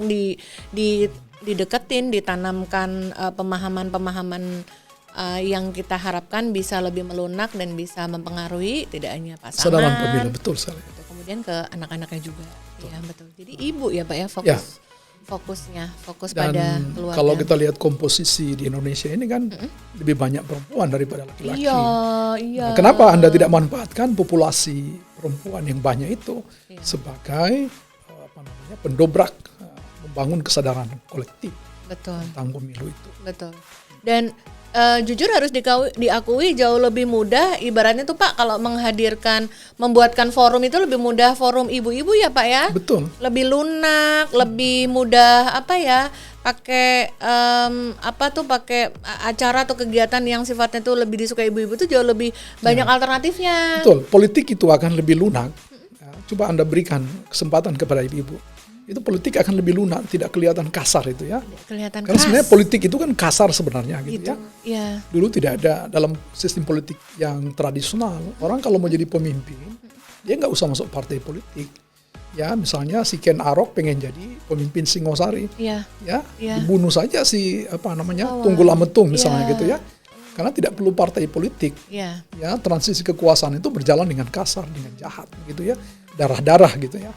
dideketin, ditanamkan pemahaman-pemahaman yang kita harapkan bisa lebih melunak dan bisa mempengaruhi tidak hanya pasangan, kesadaran pemilu, betul sekali. Kemudian ke anak-anaknya juga, ya betul. Jadi ibu ya Pak ya fokus dan pada keluarga. Kalau kita lihat komposisi di Indonesia ini kan lebih banyak perempuan daripada laki-laki. Iya. Nah, kenapa Anda tidak manfaatkan populasi perempuan yang banyak itu sebagai pendobrak membangun kesadaran kolektif tentang pemilu itu. Betul. Dan jujur harus diakui jauh lebih mudah ibaratnya tuh Pak kalau membuatkan forum itu lebih mudah forum ibu-ibu ya Pak ya. Betul. Lebih lunak, lebih mudah pakai pakai acara atau kegiatan yang sifatnya tuh lebih disukai ibu-ibu itu jauh lebih banyak alternatifnya. Betul. Politik itu akan lebih lunak. Coba Anda berikan kesempatan kepada ibu-ibu. itu politik akan lebih lunak, tidak kelihatan kasar itu ya. Kelihatan Karena sebenarnya politik itu kan kasar sebenarnya gitu ya. Ya. Dulu tidak ada dalam sistem politik yang tradisional. Orang kalau mau jadi pemimpin, dia nggak usah masuk partai politik. Ya, misalnya si Ken Arok pengen jadi pemimpin Singosari. Ya. Dibunuh saja si Tunggul Ametung misalnya gitu ya. Karena tidak perlu partai politik. Ya, transisi kekuasaan itu berjalan dengan kasar, dengan jahat gitu ya. Darah-darah gitu ya.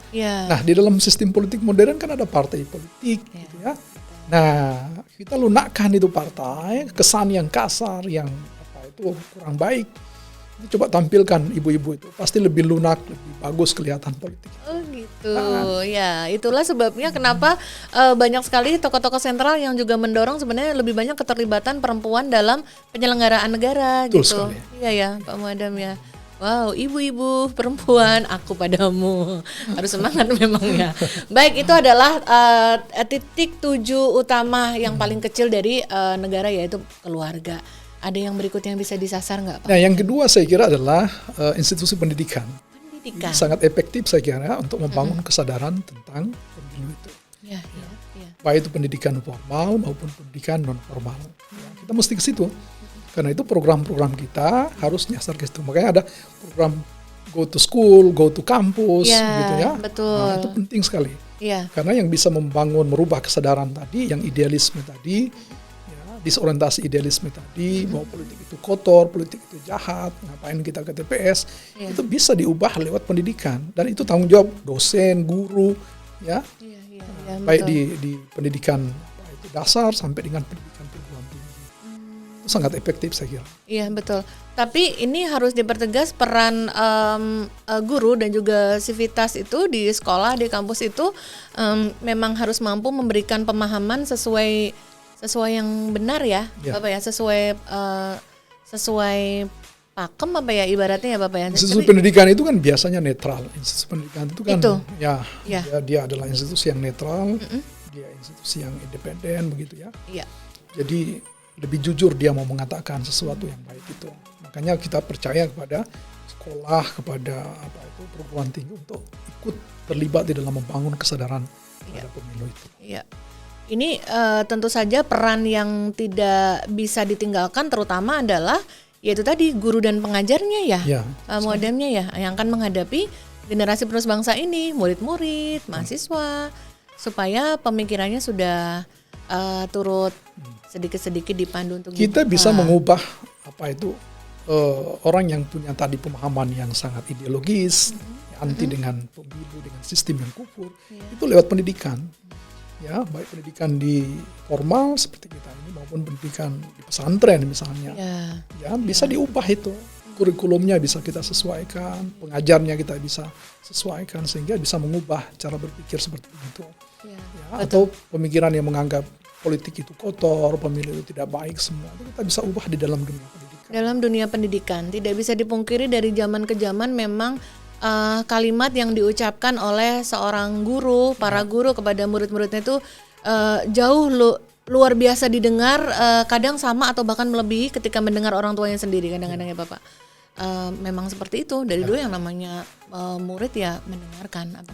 Nah, di dalam sistem politik modern kan ada partai politik gitu ya. Nah, kita lunakkan itu partai, kesan yang kasar, yang kurang baik. Coba tampilkan ibu-ibu itu, pasti lebih lunak, lebih bagus kelihatan politik. Oh gitu, ya itulah sebabnya kenapa banyak sekali tokoh-tokoh sentral yang juga mendorong sebenarnya lebih banyak keterlibatan perempuan dalam penyelenggaraan negara. Betul gitu. Sekali. Iya ya, Pak Muadam ya. Wow, ibu-ibu perempuan, aku padamu. Harus semangat memang ya. Baik, itu adalah titik tuju utama yang paling kecil dari negara, yaitu keluarga. Ada yang berikutnya yang bisa disasar nggak Pak? Nah, yang kedua saya kira adalah institusi pendidikan. Sangat efektif saya kira untuk membangun kesadaran tentang pemilu itu. Ya. Baik itu pendidikan formal maupun pendidikan non formal. Kita mesti ke situ. Karena itu program-program kita harus nyasar ke situ. Makanya ada program go to school, go to campus, gitu ya. Betul. Nah, itu penting sekali. Ya. Karena yang bisa membangun, merubah kesadaran tadi, yang idealisme tadi, disorientasi idealisme tadi, bahwa politik itu kotor, politik itu jahat, ngapain kita ke TPS, itu bisa diubah lewat pendidikan. Dan itu tanggung jawab dosen, guru, ya. Baik di pendidikan itu dasar sampai dengan pendidikan perguruan tinggi. Itu sangat efektif saya kira. Iya betul. Tapi ini harus dipertegas peran guru dan juga sivitas itu di sekolah, di kampus itu memang harus mampu memberikan pemahaman sesuai yang benar ya, Bapak ya, sesuai pakem apa ya ibaratnya ya Bapak ya. Institusi pendidikan itu kan biasanya netral. Institusi pendidikan itu kan dia adalah institusi yang netral, dia institusi yang independen begitu ya. Jadi lebih jujur dia mau mengatakan sesuatu yang baik itu. Makanya kita percaya kepada sekolah, kepada perguruan tinggi untuk ikut terlibat di dalam membangun kesadaran pada pemilu itu. Iya. Ini tentu saja peran yang tidak bisa ditinggalkan terutama adalah yaitu tadi guru dan pengajarnya muadamnya ya, yang akan menghadapi generasi penerus bangsa ini, murid-murid, mahasiswa, supaya pemikirannya sudah turut sedikit-sedikit dipandu untuk kita bisa mengubah orang yang punya tadi pemahaman yang sangat ideologis, anti dengan pemilu, dengan sistem yang kufur, itu lewat pendidikan. Ya, baik pendidikan di formal seperti kita ini maupun pendidikan di pesantren misalnya. Bisa diubah itu. Kurikulumnya bisa kita sesuaikan, pengajarnya kita bisa sesuaikan sehingga bisa mengubah cara berpikir seperti itu. Atau pemikiran yang menganggap politik itu kotor, pemilu itu tidak baik, semua itu kita bisa ubah di dalam dunia pendidikan. Dalam dunia pendidikan, tidak bisa dipungkiri dari zaman ke zaman memang kalimat yang diucapkan oleh seorang guru, para guru kepada murid-muridnya itu jauh luar biasa didengar, kadang sama atau bahkan melebihi ketika mendengar orang tuanya sendiri kadang-kadang ya Bapak. Memang seperti itu dari dulu yang namanya murid ya mendengarkan.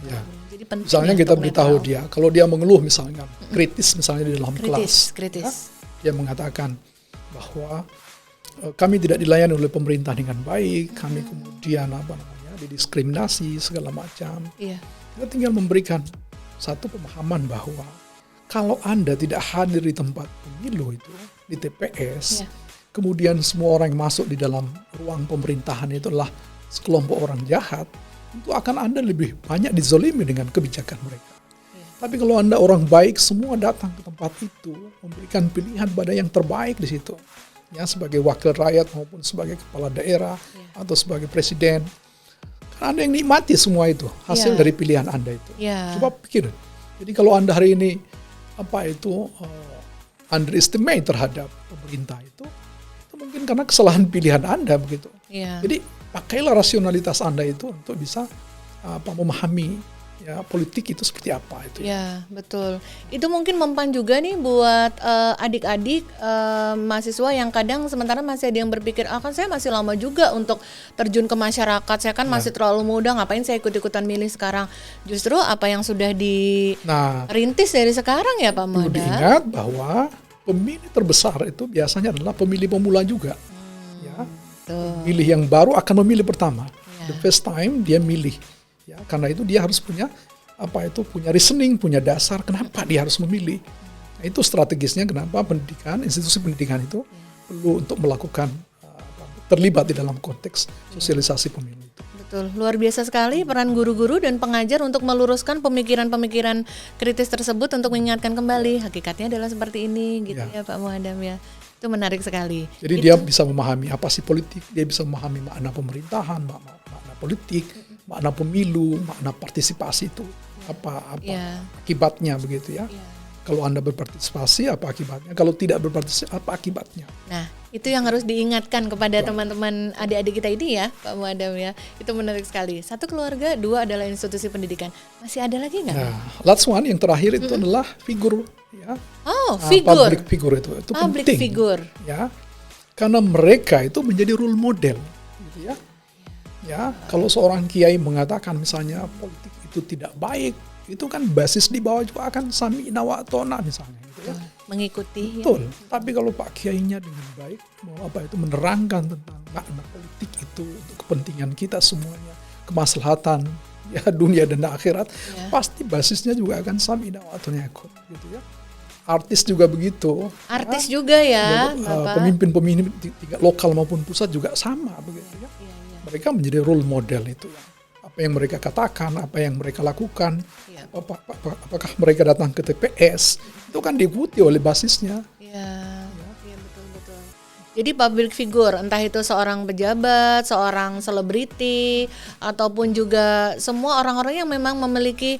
Jadi penting. Misalnya kita beritahu dia, kalau dia mengeluh misalnya kritis misalnya di dalam kelas, dia mengatakan bahwa kami tidak dilayani oleh pemerintah dengan baik, kami kemudian didiskriminasi segala macam. Kita tinggal memberikan satu pemahaman bahwa kalau Anda tidak hadir di tempat pemilu itu di TPS, kemudian semua orang yang masuk di dalam ruang pemerintahan itu adalah sekelompok orang jahat, itu akan Anda lebih banyak dizolimi dengan kebijakan mereka. Tapi kalau Anda orang baik, semua datang ke tempat itu memberikan pilihan pada yang terbaik di situ, ya sebagai wakil rakyat maupun sebagai kepala daerah atau sebagai presiden. Anda yang nikmati semua itu hasil dari pilihan Anda itu. Coba pikir. Jadi kalau Anda hari ini underestimate terhadap pemerintah itu mungkin karena kesalahan pilihan Anda begitu. Jadi pakailah rasionalitas Anda itu untuk bisa memahami ya politik itu seperti apa itu. Ya, betul. Itu mungkin mempan juga nih buat adik-adik mahasiswa yang kadang sementara masih ada yang berpikir, kan saya masih lama juga untuk terjun ke masyarakat, saya kan masih terlalu muda, ngapain saya ikut-ikutan milih sekarang. Justru apa yang sudah dirintis dari sekarang ya Pak Muhammad. Diingat bahwa pemilih terbesar itu biasanya adalah pemilih pemula juga. Ya. Pemilih yang baru akan memilih pertama. The first time dia milih. Ya, karena itu dia harus punya punya reasoning, punya dasar kenapa dia harus memilih. Nah, itu strategisnya kenapa institusi pendidikan itu perlu untuk melakukan terlibat di dalam konteks sosialisasi pemilu itu. Betul, luar biasa sekali peran guru-guru dan pengajar untuk meluruskan pemikiran-pemikiran kritis tersebut untuk mengingatkan kembali hakikatnya adalah seperti ini gitu ya Pak Muhaddam ya. Itu menarik sekali. Jadi dia bisa memahami apa sih politik, dia bisa memahami makna pemerintahan, makna politik, makna pemilu, makna partisipasi itu apa akibatnya begitu ya. Kalau Anda berpartisipasi apa akibatnya? Kalau tidak berpartisipasi apa akibatnya? Nah, itu yang harus diingatkan kepada teman-teman adik-adik kita ini ya, Pak Muhaddam ya. Itu menarik sekali. 1 keluarga, 2 adalah institusi pendidikan. Masih ada lagi nggak? Nah, last one yang terakhir itu adalah figur ya. Figur. Public figure itu Public penting. Figure. Ya. Karena mereka itu menjadi role model gitu ya. Ya, kalau seorang kiai mengatakan misalnya politik itu tidak baik, itu kan basis di bawah juga akan sami'na wa ata'na misalnya gitu ya. Mengikuti. Betul. Ya. Tapi kalau Pak Kiainya dengan baik mau menerangkan tentang makna politik itu untuk kepentingan kita semuanya, kemaslahatan ya dunia dan akhirat, pasti basisnya juga akan sami'na wa ata'na gitu ya. Artis juga begitu. Artis juga ya, pemimpin-pemimpin tingkat lokal maupun pusat juga sama begitu ya. Mereka menjadi role model itu ya. Apa yang mereka katakan, apa yang mereka lakukan, apakah mereka datang ke TPS, itu kan diikuti oleh basisnya. Iya, betul. Jadi public figure, entah itu seorang pejabat, seorang selebriti, ataupun juga semua orang-orang yang memang memiliki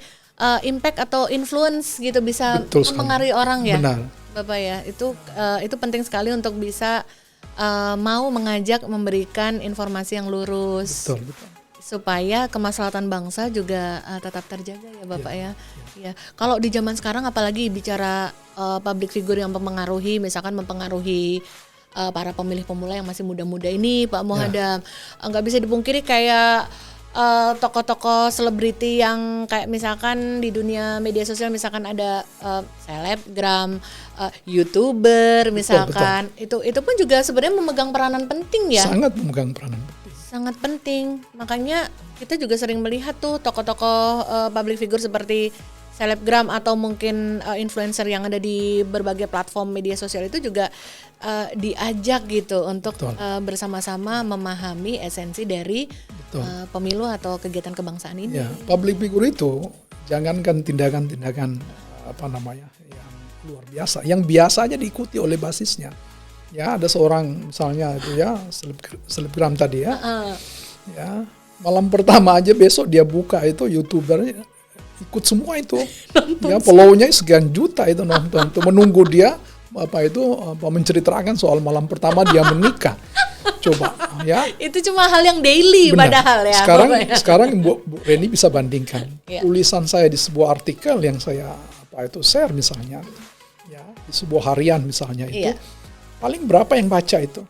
impact atau influence gitu, bisa mempengaruhi orang ya. Benar. Bapak ya, itu penting sekali untuk bisa mau mengajak, memberikan informasi yang lurus. Betul. Supaya kemaslahatan bangsa juga tetap terjaga ya Bapak ya. Kalau di zaman sekarang apalagi bicara public figure yang misalkan mempengaruhi para pemilih pemula yang masih muda-muda ini Pak Muhaddam, nggak bisa dipungkiri kayak tokoh-tokoh selebriti yang kayak misalkan di dunia media sosial, misalkan ada selebgram, YouTuber misalkan, betul. Itu pun juga sebenarnya memegang peranan penting ya. Sangat memegang peranan penting. Sangat penting. Makanya kita juga sering melihat tuh tokoh-tokoh public figure seperti selebgram atau mungkin influencer yang ada di berbagai platform media sosial itu juga diajak gitu untuk bersama-sama memahami esensi dari pemilu atau kegiatan kebangsaan ini. Ya, public figure itu jangankan tindakan-tindakan yang luar biasa, yang biasa aja diikuti oleh basisnya. Ya, ada seorang misalnya itu ya selebgram tadi ya. Ya, malam pertama aja besok dia buka itu YouTubernya ikut semua itu. Ya, follow-nya sekian juta itu nonton tuh, menunggu dia menceritakan soal malam pertama dia menikah. Coba ya. Itu cuma hal yang daily. Benar. Padahal ya. Sekarang Bu Reni bisa bandingkan tulisan saya di sebuah artikel yang saya share misalnya. Ya, di sebuah harian misalnya itu. Paling berapa yang baca itu?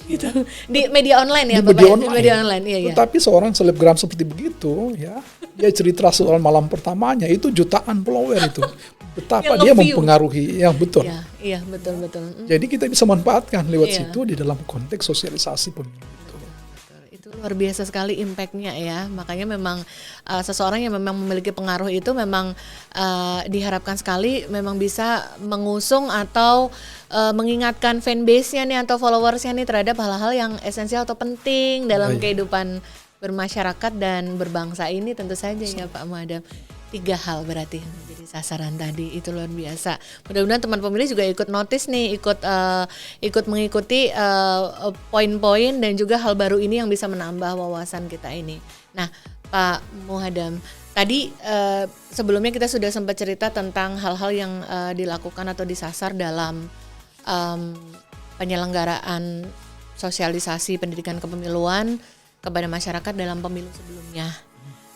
Gitu. Di media online ya, di Bapak? Media online. Iya. Tapi seorang selebgram seperti begitu, ya, dia cerita soal malam pertamanya itu jutaan follower itu. Betapa dia mempengaruhi, yang betul. Iya, betul. Jadi kita bisa manfaatkan lewat situ di dalam konteks sosialisasi pemilu. Itu luar biasa sekali impact-nya ya. Makanya memang seseorang yang memang memiliki pengaruh itu memang diharapkan sekali memang bisa mengusung atau mengingatkan fanbase-nya nih atau followers-nya nih terhadap hal-hal yang esensial atau penting dalam kehidupan bermasyarakat dan berbangsa ini tentu saja ya Pak Muhaddam. 3 hal berarti menjadi sasaran tadi, itu luar biasa. Mudah-mudahan teman pemilih juga ikut notice nih, ikut mengikuti poin-poin dan juga hal baru ini yang bisa menambah wawasan kita ini. Nah, Pak Muhaddam, tadi sebelumnya kita sudah sempat cerita tentang hal-hal yang dilakukan atau disasar dalam penyelenggaraan sosialisasi pendidikan kepemiluan kepada masyarakat dalam pemilu sebelumnya.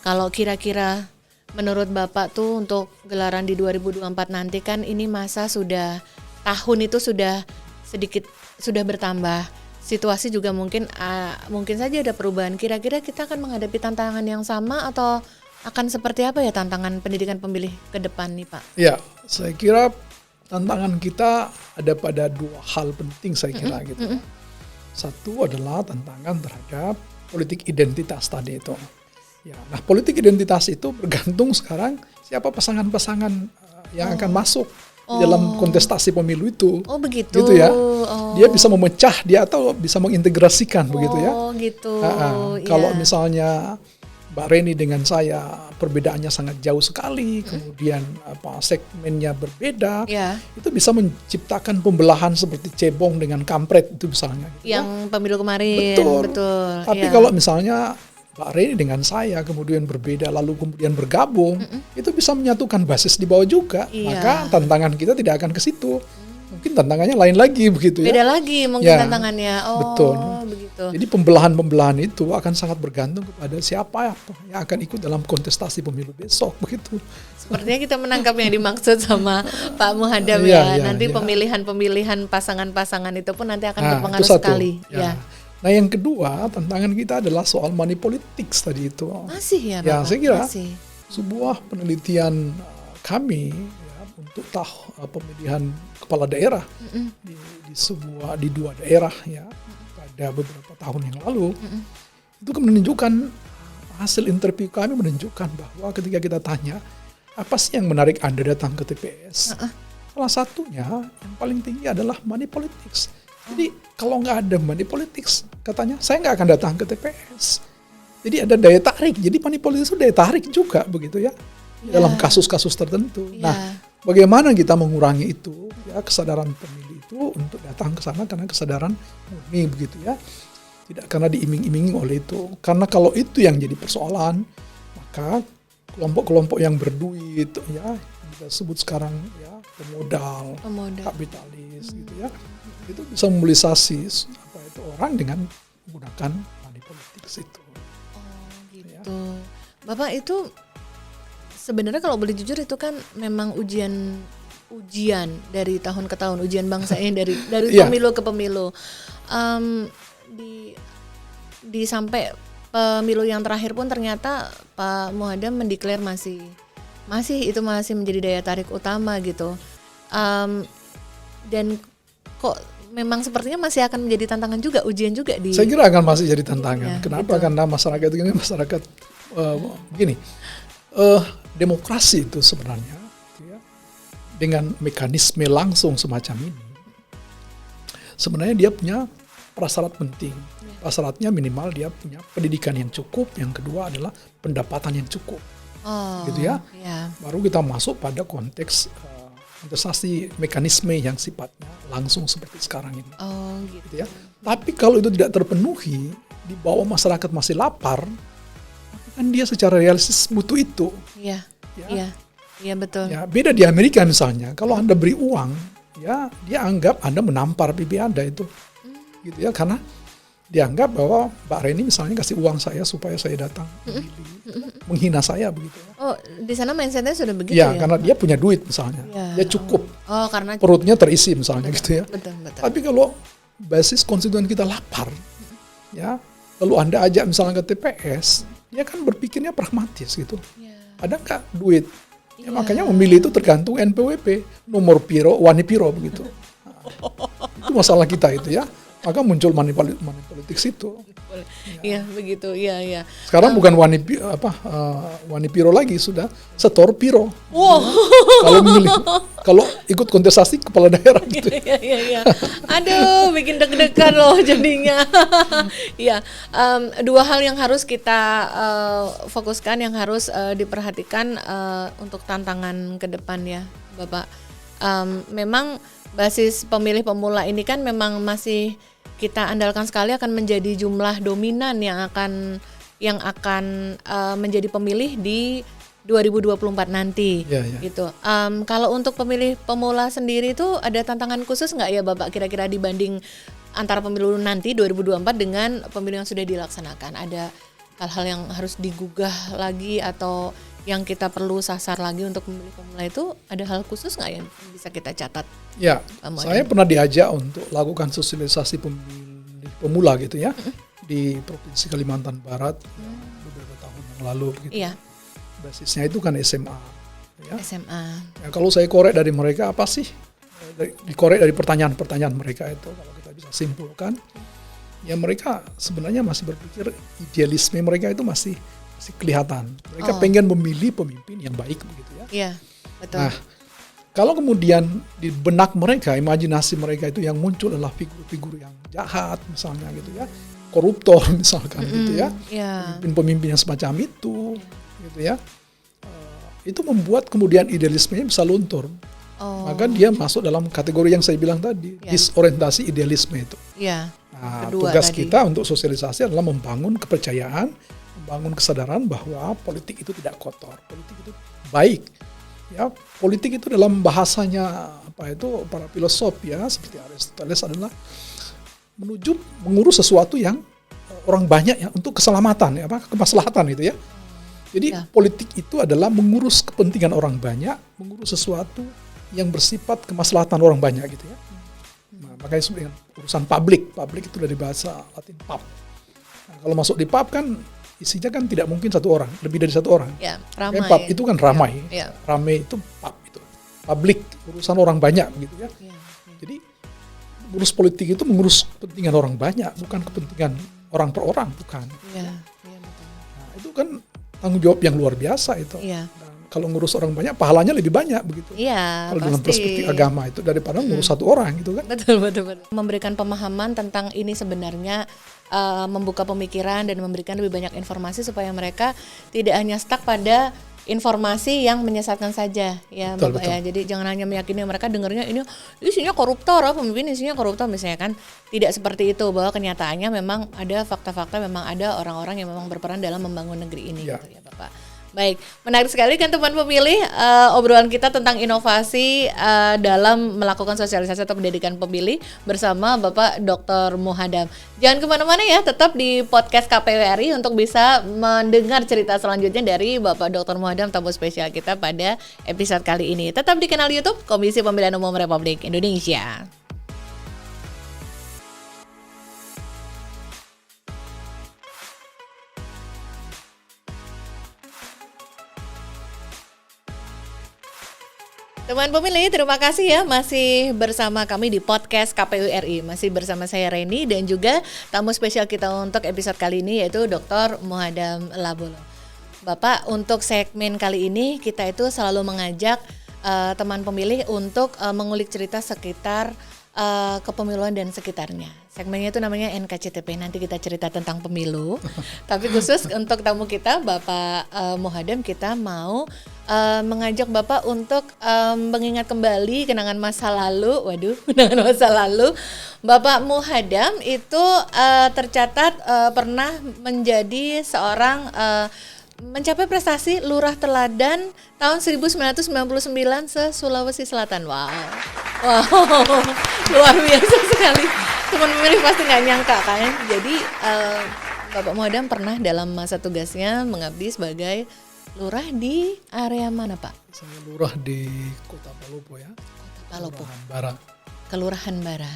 Kalau kira-kira menurut Bapak tuh untuk gelaran di 2024 nanti kan ini masa tahun itu sudah sedikit sudah bertambah. Situasi juga mungkin saja ada perubahan. Kira-kira kita akan menghadapi tantangan yang sama atau akan seperti apa ya tantangan pendidikan pemilih ke depan nih Pak? Ya, saya kira tantangan kita ada pada dua hal penting saya kira gitu. Satu adalah tantangan terhadap politik identitas tadi itu. Ya, nah politik identitas itu bergantung sekarang siapa pasangan-pasangan yang akan masuk di dalam kontestasi pemilu itu. Oh begitu. Gitu ya. Dia bisa memecah dia atau bisa mengintegrasikan begitu ya. Oh gitu. Kalau misalnya Mbak Reni dengan saya perbedaannya sangat jauh sekali, kemudian segmennya berbeda, itu bisa menciptakan pembelahan seperti cebong dengan kampret itu misalnya. Gitu yang pemilu kemarin. Betul. Tapi kalau misalnya Mbak Reni dengan saya kemudian berbeda lalu kemudian bergabung, itu bisa menyatukan basis di bawah juga. Maka tantangan kita tidak akan ke situ. Mungkin tantangannya lain lagi begitu ya. Beda lagi mungkin tantangannya. Betul. Begitu. Jadi pembelahan-pembelahan itu akan sangat bergantung kepada siapa yang akan ikut dalam kontestasi pemilu besok begitu. Sepertinya kita menangkap yang dimaksud sama Pak Muhadam nanti pemilihan pasangan-pasangan itu pun nanti akan berpengaruh sekali. Nah yang kedua tantangan kita adalah soal money politics tadi itu. Masih ya Bapak? Ya saya kira sebuah penelitian kami untuk pemilihan kepala daerah di dua daerah ya pada beberapa tahun yang lalu itu menunjukkan hasil interview kami menunjukkan bahwa ketika kita tanya apa sih yang menarik Anda datang ke TPS, salah satunya yang paling tinggi adalah money politics. Jadi kalau nggak ada money politics katanya saya nggak akan datang ke TPS. Jadi ada daya tarik. Jadi money politics itu daya tarik juga begitu ya dalam kasus-kasus tertentu. Nah, bagaimana kita mengurangi itu ya kesadaran pemilih itu untuk datang ke sana karena kesadaran murni begitu ya. Tidak karena diiming-imingi oleh itu. Karena kalau itu yang jadi persoalan, maka kelompok-kelompok yang berduit ya kita sebut sekarang ya pemodal. Kapitalis gitu ya. Itu bisa memobilisasi orang dengan menggunakan money politics itu. Oh gitu. Ya. Bapak itu sebenarnya kalau boleh jujur itu kan memang ujian dari tahun ke tahun, ujian bangsa ini dari pemilu ke pemilu. Di sampai pemilu yang terakhir pun ternyata Pak Muhadam mendeklar masih menjadi daya tarik utama gitu. Dan kok memang sepertinya masih akan menjadi tantangan juga, ujian juga di. Saya kira akan masih jadi tantangan. Kenapa? Gitu. Karena masyarakat ini begini. Demokrasi itu sebenarnya ya, dengan mekanisme langsung semacam ini sebenarnya dia punya prasyarat penting. Prasyaratnya minimal dia punya pendidikan yang cukup, yang kedua adalah pendapatan yang cukup. Gitu ya. Baru kita masuk pada konteks kontestasi mekanisme yang sifatnya langsung seperti sekarang ini. Gitu ya. Tapi kalau itu tidak terpenuhi, di bawah masyarakat masih lapar, kan dia secara realistis butuh itu. Iya betul. Ya, beda di Amerika misalnya, kalau Anda beri uang, ya dia anggap Anda menampar pipi Anda itu, gitu ya, karena dianggap bahwa Mbak Reni misalnya kasih uang saya supaya saya datang, menghina saya begitu. Oh, di sana mindsetnya sudah begitu ya? Karena dia punya duit misalnya, dia cukup, karena perutnya terisi misalnya gitu ya. Betul. Tapi kalau basis konstituen kita lapar, ya, lalu Anda ajak misalnya ke TPS. Dia kan berpikirnya pragmatis gitu. Ada nggak duit? Ya, makanya memilih itu tergantung NPWP, nomor piro, wani piro begitu. Itu masalah kita itu ya. Maka muncul money politics itu. Iya begitu. Iya. Sekarang bukan wani piro lagi, sudah setor piro. Wow. Kalau ikut kontestasi kepala daerah gitu. Iya. Aduh, bikin deg-degan loh jadinya. Iya. Dua hal yang harus kita fokuskan, yang harus diperhatikan untuk tantangan ke depan ya, Bapak. Memang basis pemilih pemula ini kan memang masih kita andalkan sekali akan menjadi jumlah dominan yang akan menjadi pemilih di 2024 nanti. Gitu. Kalau untuk pemilih pemula sendiri itu ada tantangan khusus nggak ya Bapak kira-kira dibanding antara pemilu nanti 2024 dengan pemilu yang sudah dilaksanakan? Ada hal-hal yang harus digugah lagi atau yang kita perlu sasar lagi untuk memilih pemula itu ada hal khusus nggak yang bisa kita catat? Ya, saya pernah diajak untuk lakukan sosialisasi pemilih pemula gitu ya di Provinsi Kalimantan Barat beberapa tahun yang lalu gitu. Iya. Basisnya itu kan SMA. Ya. SMA. Ya, kalau saya korek dari mereka apa sih? Dikorek dari pertanyaan-pertanyaan mereka itu, kalau kita bisa simpulkan, ya mereka sebenarnya masih berpikir idealisme mereka itu masih kelihatan. Mereka pengen memilih pemimpin yang baik begitu ya. Iya, betul. Nah, kalau kemudian di benak mereka, imajinasi mereka itu yang muncul adalah figur-figur yang jahat misalnya gitu ya, koruptor misalkan gitu ya, pemimpin-pemimpin yang semacam itu gitu ya, itu membuat kemudian idealismenya bisa luntur. Maka dia masuk dalam kategori yang saya bilang tadi, disorientasi idealisme itu. Nah, tugas kita untuk sosialisasi adalah membangun kepercayaan, membangun kesadaran bahwa politik itu tidak kotor, politik itu baik. Ya, politik itu dalam bahasanya para filosof ya seperti Aristoteles adalah mengurus sesuatu yang orang banyak ya untuk keselamatan ya, kemaslahatan itu ya. Jadi politik itu adalah mengurus kepentingan orang banyak, mengurus sesuatu yang bersifat kemaslahatan orang banyak gitu ya. Nah, makanya disebut dengan urusan publik. Publik itu dari bahasa Latin pub. Nah, kalau masuk di pub kan isinya kan tidak mungkin satu orang, lebih dari satu orang. Ya, ramai. Pub itu kan ramai. Ya. Ramai itu pub itu. Publik, urusan orang banyak gitu ya. Jadi mengurus politik itu mengurus kepentingan orang banyak, bukan kepentingan orang per orang, bukan. Iya, betul. Nah, itu kan tanggung jawab yang luar biasa itu. Iya. Kalau ngurus orang banyak, pahalanya lebih banyak begitu. Iya, kalau dalam perspektif agama itu daripada ngurus satu orang gitu kan. Betul. Memberikan pemahaman tentang ini sebenarnya membuka pemikiran dan memberikan lebih banyak informasi supaya mereka tidak hanya stuck pada informasi yang menyesatkan saja ya Bapak ya. Jadi jangan hanya meyakini mereka dengarnya ini isinya koruptor, pemimpin isinya koruptor misalnya kan. Tidak seperti itu, bahwa kenyataannya memang ada fakta-fakta, memang ada orang-orang yang memang berperan dalam membangun negeri ini gitu ya Bapak. Baik, menarik sekali kan teman pemilih obrolan kita tentang inovasi dalam melakukan sosialisasi atau pendidikan pemilih bersama Bapak Dr. Muhadam. Jangan kemana-mana ya, tetap di podcast KPU RI untuk bisa mendengar cerita selanjutnya dari Bapak Dr. Muhadam, tamu spesial kita pada episode kali ini. Tetap di kanal YouTube Komisi Pemilihan Umum Republik Indonesia. Teman pemilih, terima kasih ya masih bersama kami di podcast KPU RI. Masih bersama saya Reni dan juga tamu spesial kita untuk episode kali ini yaitu Dr. Muhadam Labolo. Bapak, untuk segmen kali ini kita itu selalu mengajak teman pemilih untuk mengulik cerita sekitar kepemiluan dan sekitarnya. Segmennya itu namanya NKCTP. Nanti kita cerita tentang pemilu. Tapi khusus untuk tamu kita, Bapak Muhadam, kita mau mengajak Bapak untuk mengingat kembali kenangan masa lalu. Waduh, kenangan masa lalu. Bapak Muhadam itu tercatat pernah menjadi seorang mencapai prestasi lurah teladan tahun 1999 se-Sulawesi Selatan. Wow, luar biasa sekali. Teman pemilih pasti nggak nyangka kan. Jadi Bapak Muhadam pernah dalam masa tugasnya mengabdi sebagai lurah di area mana Pak? Saya lurah di Kota Palopo ya. Kota Palopo. Kelurahan Bara.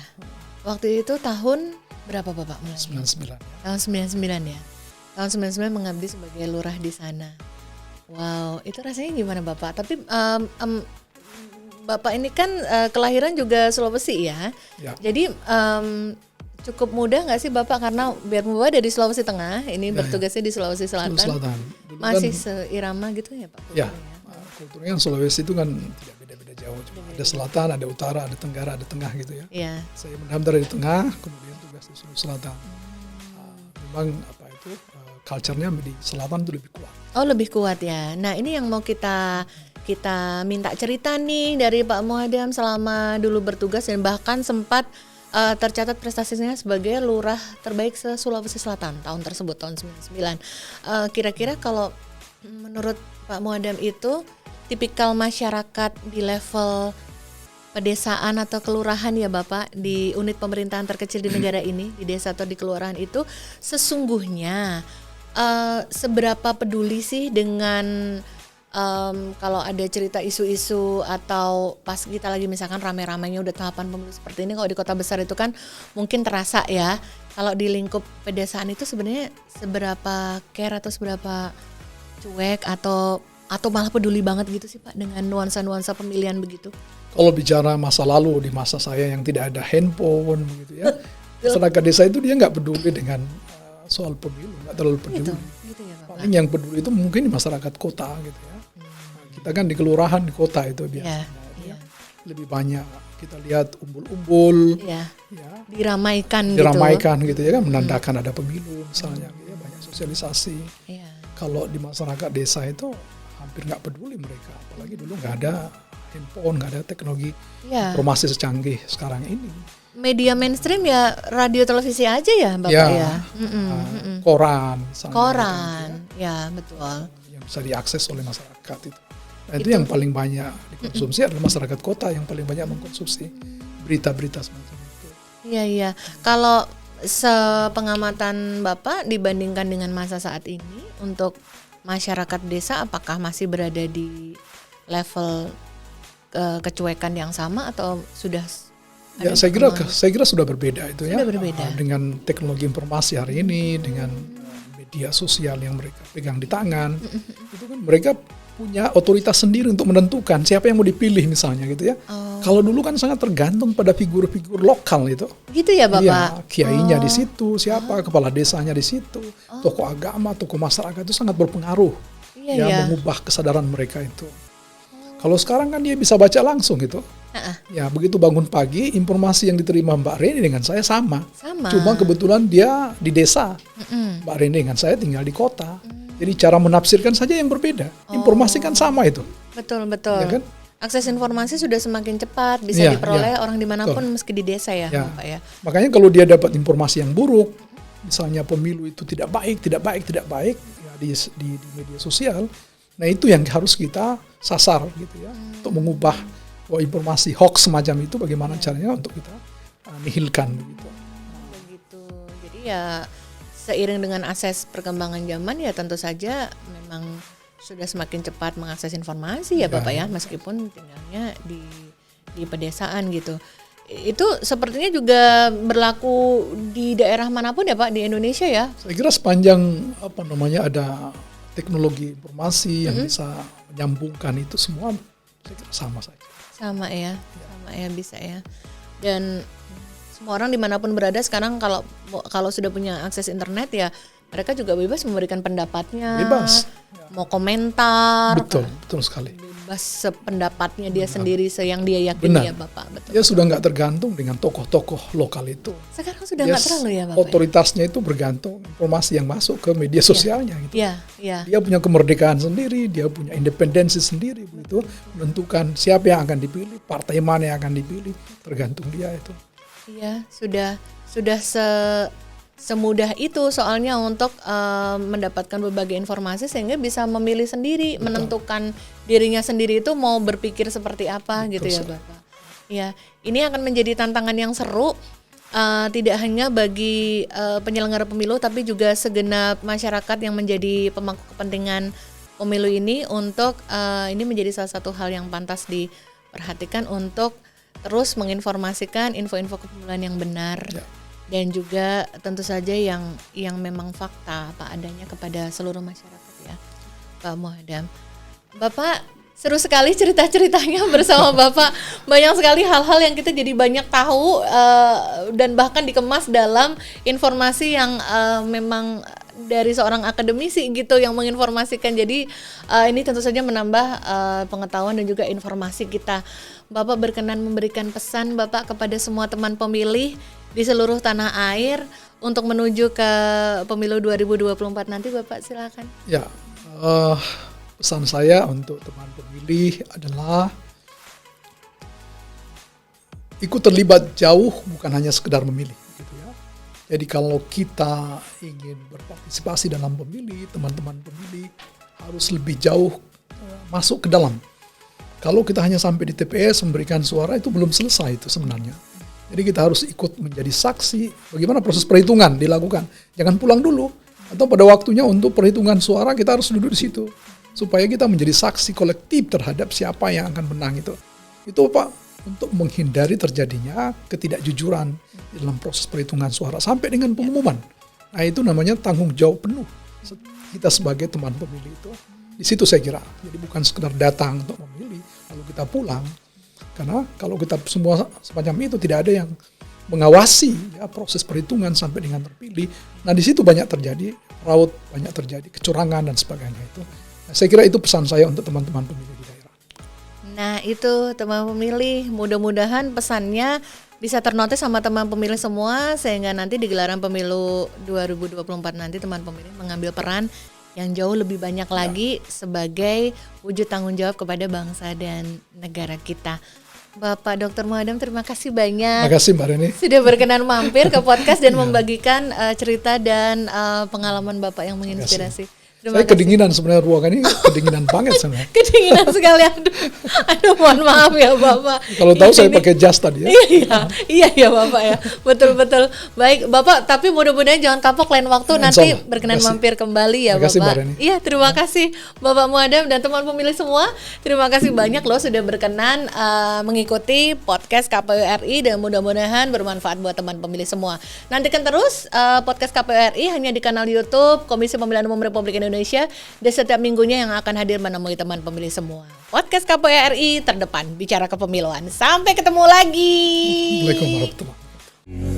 Waktu itu tahun berapa Bapak mulai? 99. Tahun 99 ya. Tahun 99 mengabdi sebagai lurah di sana. Wow, itu rasanya gimana Bapak? Tapi Bapak ini kan kelahiran juga Sulawesi ya. Jadi cukup mudah nggak sih Bapak, karena biar Bapak dari Sulawesi Tengah, ini bertugasnya di Sulawesi Selatan. Masih seirama gitu ya Pak? Ya, kulturnya Sulawesi itu kan tidak beda-beda jauh. Ada selatan, ada utara, ada tenggara, ada tengah gitu ya. Iya. Saya mendaftar di tengah, kemudian tugas di Sulawesi Selatan. Memang culture-nya di selatan itu lebih kuat. Oh, lebih kuat ya. Nah, ini yang mau kita minta cerita nih dari Pak Muhadam selama dulu bertugas dan bahkan sempat tercatat prestasinya sebagai lurah terbaik se-Sulawesi Selatan tahun tersebut, tahun 99. Kira-kira kalau menurut Pak Muhadam itu tipikal masyarakat di level pedesaan atau kelurahan ya Bapak, di unit pemerintahan terkecil di negara ini, di desa atau di kelurahan itu sesungguhnya seberapa peduli sih dengan kalau ada cerita isu-isu atau pas kita lagi misalkan rame-ramenya udah tahapan pemilu seperti ini, kalau di kota besar itu kan mungkin terasa ya. Kalau di lingkup pedesaan itu sebenarnya seberapa care atau seberapa cuek atau malah peduli banget gitu sih Pak dengan nuansa-nuansa pemilihan begitu? Kalau bicara masa lalu, di masa saya yang tidak ada handphone begitu ya, masyarakat desa itu dia nggak peduli dengan soal pemilu, nggak terlalu peduli. Gitu ya, Bapak. Paling yang peduli itu mungkin di masyarakat kota gitu ya. Kita kan di kelurahan di kota itu biasanya lebih banyak kita lihat umbul-umbul, ya, diramaikan gitu ya kan, menandakan ada pemilu misalnya, ya, banyak sosialisasi. Kalau di masyarakat desa itu hampir nggak peduli mereka, apalagi dulu nggak ada handphone, nggak ada teknologi informasi secanggih sekarang ini. Media mainstream ya radio televisi aja ya Bapak ya. Koran, ya betul. Yang bisa diakses oleh masyarakat itu. Nah, itu yang paling banyak dikonsumsi adalah masyarakat kota yang paling banyak mengkonsumsi berita-berita semacam itu. Iya. Kalau sepengamatan Bapak dibandingkan dengan masa saat ini untuk masyarakat desa, apakah masih berada di level kecuekan yang sama atau sudah? Ya, saya kira sudah berbeda itu ya. Dengan teknologi informasi hari ini, dengan media sosial yang mereka pegang di tangan, itu kan mereka punya otoritas sendiri untuk menentukan siapa yang mau dipilih misalnya gitu ya. Kalau dulu kan sangat tergantung pada figur-figur lokal itu. Gitu ya Bapak? Iya, kiainya di situ, siapa kepala desanya di situ, tokoh agama, tokoh masyarakat itu sangat berpengaruh mengubah kesadaran mereka itu. Kalau sekarang kan dia bisa baca langsung gitu. Ya, begitu bangun pagi, informasi yang diterima Mbak Reni dengan saya sama. Cuma kebetulan dia di desa. Mbak Reni dengan saya tinggal di kota. Jadi cara menafsirkan saja yang berbeda. Informasi kan sama itu. Betul. Ya kan? Akses informasi sudah semakin cepat, bisa diperoleh orang dimanapun meski di desa ya, Bapak ya. Makanya kalau dia dapat informasi yang buruk, misalnya pemilu itu tidak baik ya, di media sosial, nah itu yang harus kita sasar gitu ya, untuk mengubah informasi hoax semacam itu bagaimana caranya untuk kita nihilkan begitu. Jadi ya seiring dengan akses perkembangan zaman ya tentu saja memang sudah semakin cepat mengakses informasi ya Bapak ya, meskipun tinggalnya di pedesaan gitu. Itu sepertinya juga berlaku di daerah manapun ya Pak di Indonesia ya? Saya kira sepanjang ada teknologi informasi yang bisa menyambungkan itu semua, saya kira sama saja. Sama ya, bisa ya. Dan semua orang dimanapun berada sekarang kalau sudah punya akses internet ya mereka juga bebas memberikan pendapatnya. Bebas. Mau komentar. Betul sekali. Bebas sependapatnya dia sendiri yang dia yakini ya Bapak. Betul. Dia sudah nggak tergantung dengan tokoh-tokoh lokal itu. Sekarang sudah nggak terlalu ya Bapak. Otoritasnya itu bergantung informasi yang masuk ke media sosialnya gitu. Dia punya kemerdekaan sendiri, dia punya independensi sendiri begitu, menentukan siapa yang akan dipilih, partai mana yang akan dipilih, tergantung dia itu. Iya, sudah semudah itu soalnya untuk mendapatkan berbagai informasi sehingga bisa memilih sendiri, menentukan dirinya sendiri itu mau berpikir seperti apa. Betul, gitu ya Bapak. Ya, ini akan menjadi tantangan yang seru tidak hanya bagi penyelenggara pemilu tapi juga segenap masyarakat yang menjadi pemangku kepentingan pemilu ini untuk ini menjadi salah satu hal yang pantas diperhatikan untuk terus menginformasikan info-info kepemiluan yang benar. Dan juga tentu saja yang memang fakta apa adanya kepada seluruh masyarakat ya Pak Muhadam. Bapak seru sekali cerita-ceritanya bersama Bapak. Banyak sekali hal-hal yang kita jadi banyak tahu dan bahkan dikemas dalam informasi yang memang dari seorang akademisi gitu yang menginformasikan. Jadi ini tentu saja menambah pengetahuan dan juga informasi kita. Bapak berkenan memberikan pesan Bapak kepada semua teman pemilih di seluruh tanah air untuk menuju ke pemilu 2024 nanti, Bapak silakan. Ya, pesan saya untuk teman pemilih adalah ikut terlibat jauh, bukan hanya sekedar memilih gitu ya. Jadi kalau kita ingin berpartisipasi dalam pemilih, teman-teman pemilih harus lebih jauh masuk ke dalam. Kalau kita hanya sampai di TPS memberikan suara itu belum selesai itu sebenarnya. Jadi kita harus ikut menjadi saksi bagaimana proses perhitungan dilakukan. Jangan pulang dulu atau pada waktunya untuk perhitungan suara kita harus duduk di situ. supaya kita menjadi saksi kolektif terhadap siapa yang akan menang itu. Itu Pak, untuk menghindari terjadinya ketidakjujuran dalam proses perhitungan suara sampai dengan pengumuman. Nah, itu namanya tanggung jawab penuh kita sebagai teman pemilih itu. Di situ saya kira. Jadi bukan sekedar datang untuk memilih lalu kita pulang. Karena kalau kita semua semacam itu, tidak ada yang mengawasi ya, proses perhitungan sampai dengan terpilih. Nah, di situ banyak terjadi fraud, banyak terjadi kecurangan dan sebagainya itu. Nah, saya kira itu pesan saya untuk teman-teman pemilih di daerah. Nah, itu teman pemilih, mudah-mudahan pesannya bisa ternotis sama teman pemilih semua, sehingga nanti di gelaran pemilu 2024 nanti teman pemilih mengambil peran yang jauh lebih banyak lagi sebagai wujud tanggung jawab kepada bangsa dan negara kita. Bapak Dr. Muadam, terima kasih banyak. Terima kasih Mbak Reni. Sudah berkenan mampir ke podcast dan membagikan cerita dan pengalaman Bapak yang menginspirasi. Saya kedinginan sebenarnya, ruangan ini kedinginan banget sebenarnya. Kedinginan sekali, aduh mohon maaf ya Bapak. Kalau tahu saya pakai jas tadi ya. Iya Bapak ya, betul. Baik Bapak, tapi mudah-mudahan jangan kapok lain waktu nanti berkenan mampir kembali ya Bapak. Iya, terima kasih Bapak Muadam dan teman pemilih semua. Terima kasih banyak loh sudah berkenan mengikuti podcast KPU RI dan mudah-mudahan bermanfaat buat teman pemilih semua. Nantikan terus podcast KPU RI hanya di kanal YouTube Komisi Pemilihan Umum Republik Indonesia. Dan setiap minggunya yang akan hadir menemui teman pemilih semua. Podcast KPU RI terdepan bicara kepemiluan. Sampai ketemu lagi. Waalaikumsalam warahmatullahi wabarakatuh.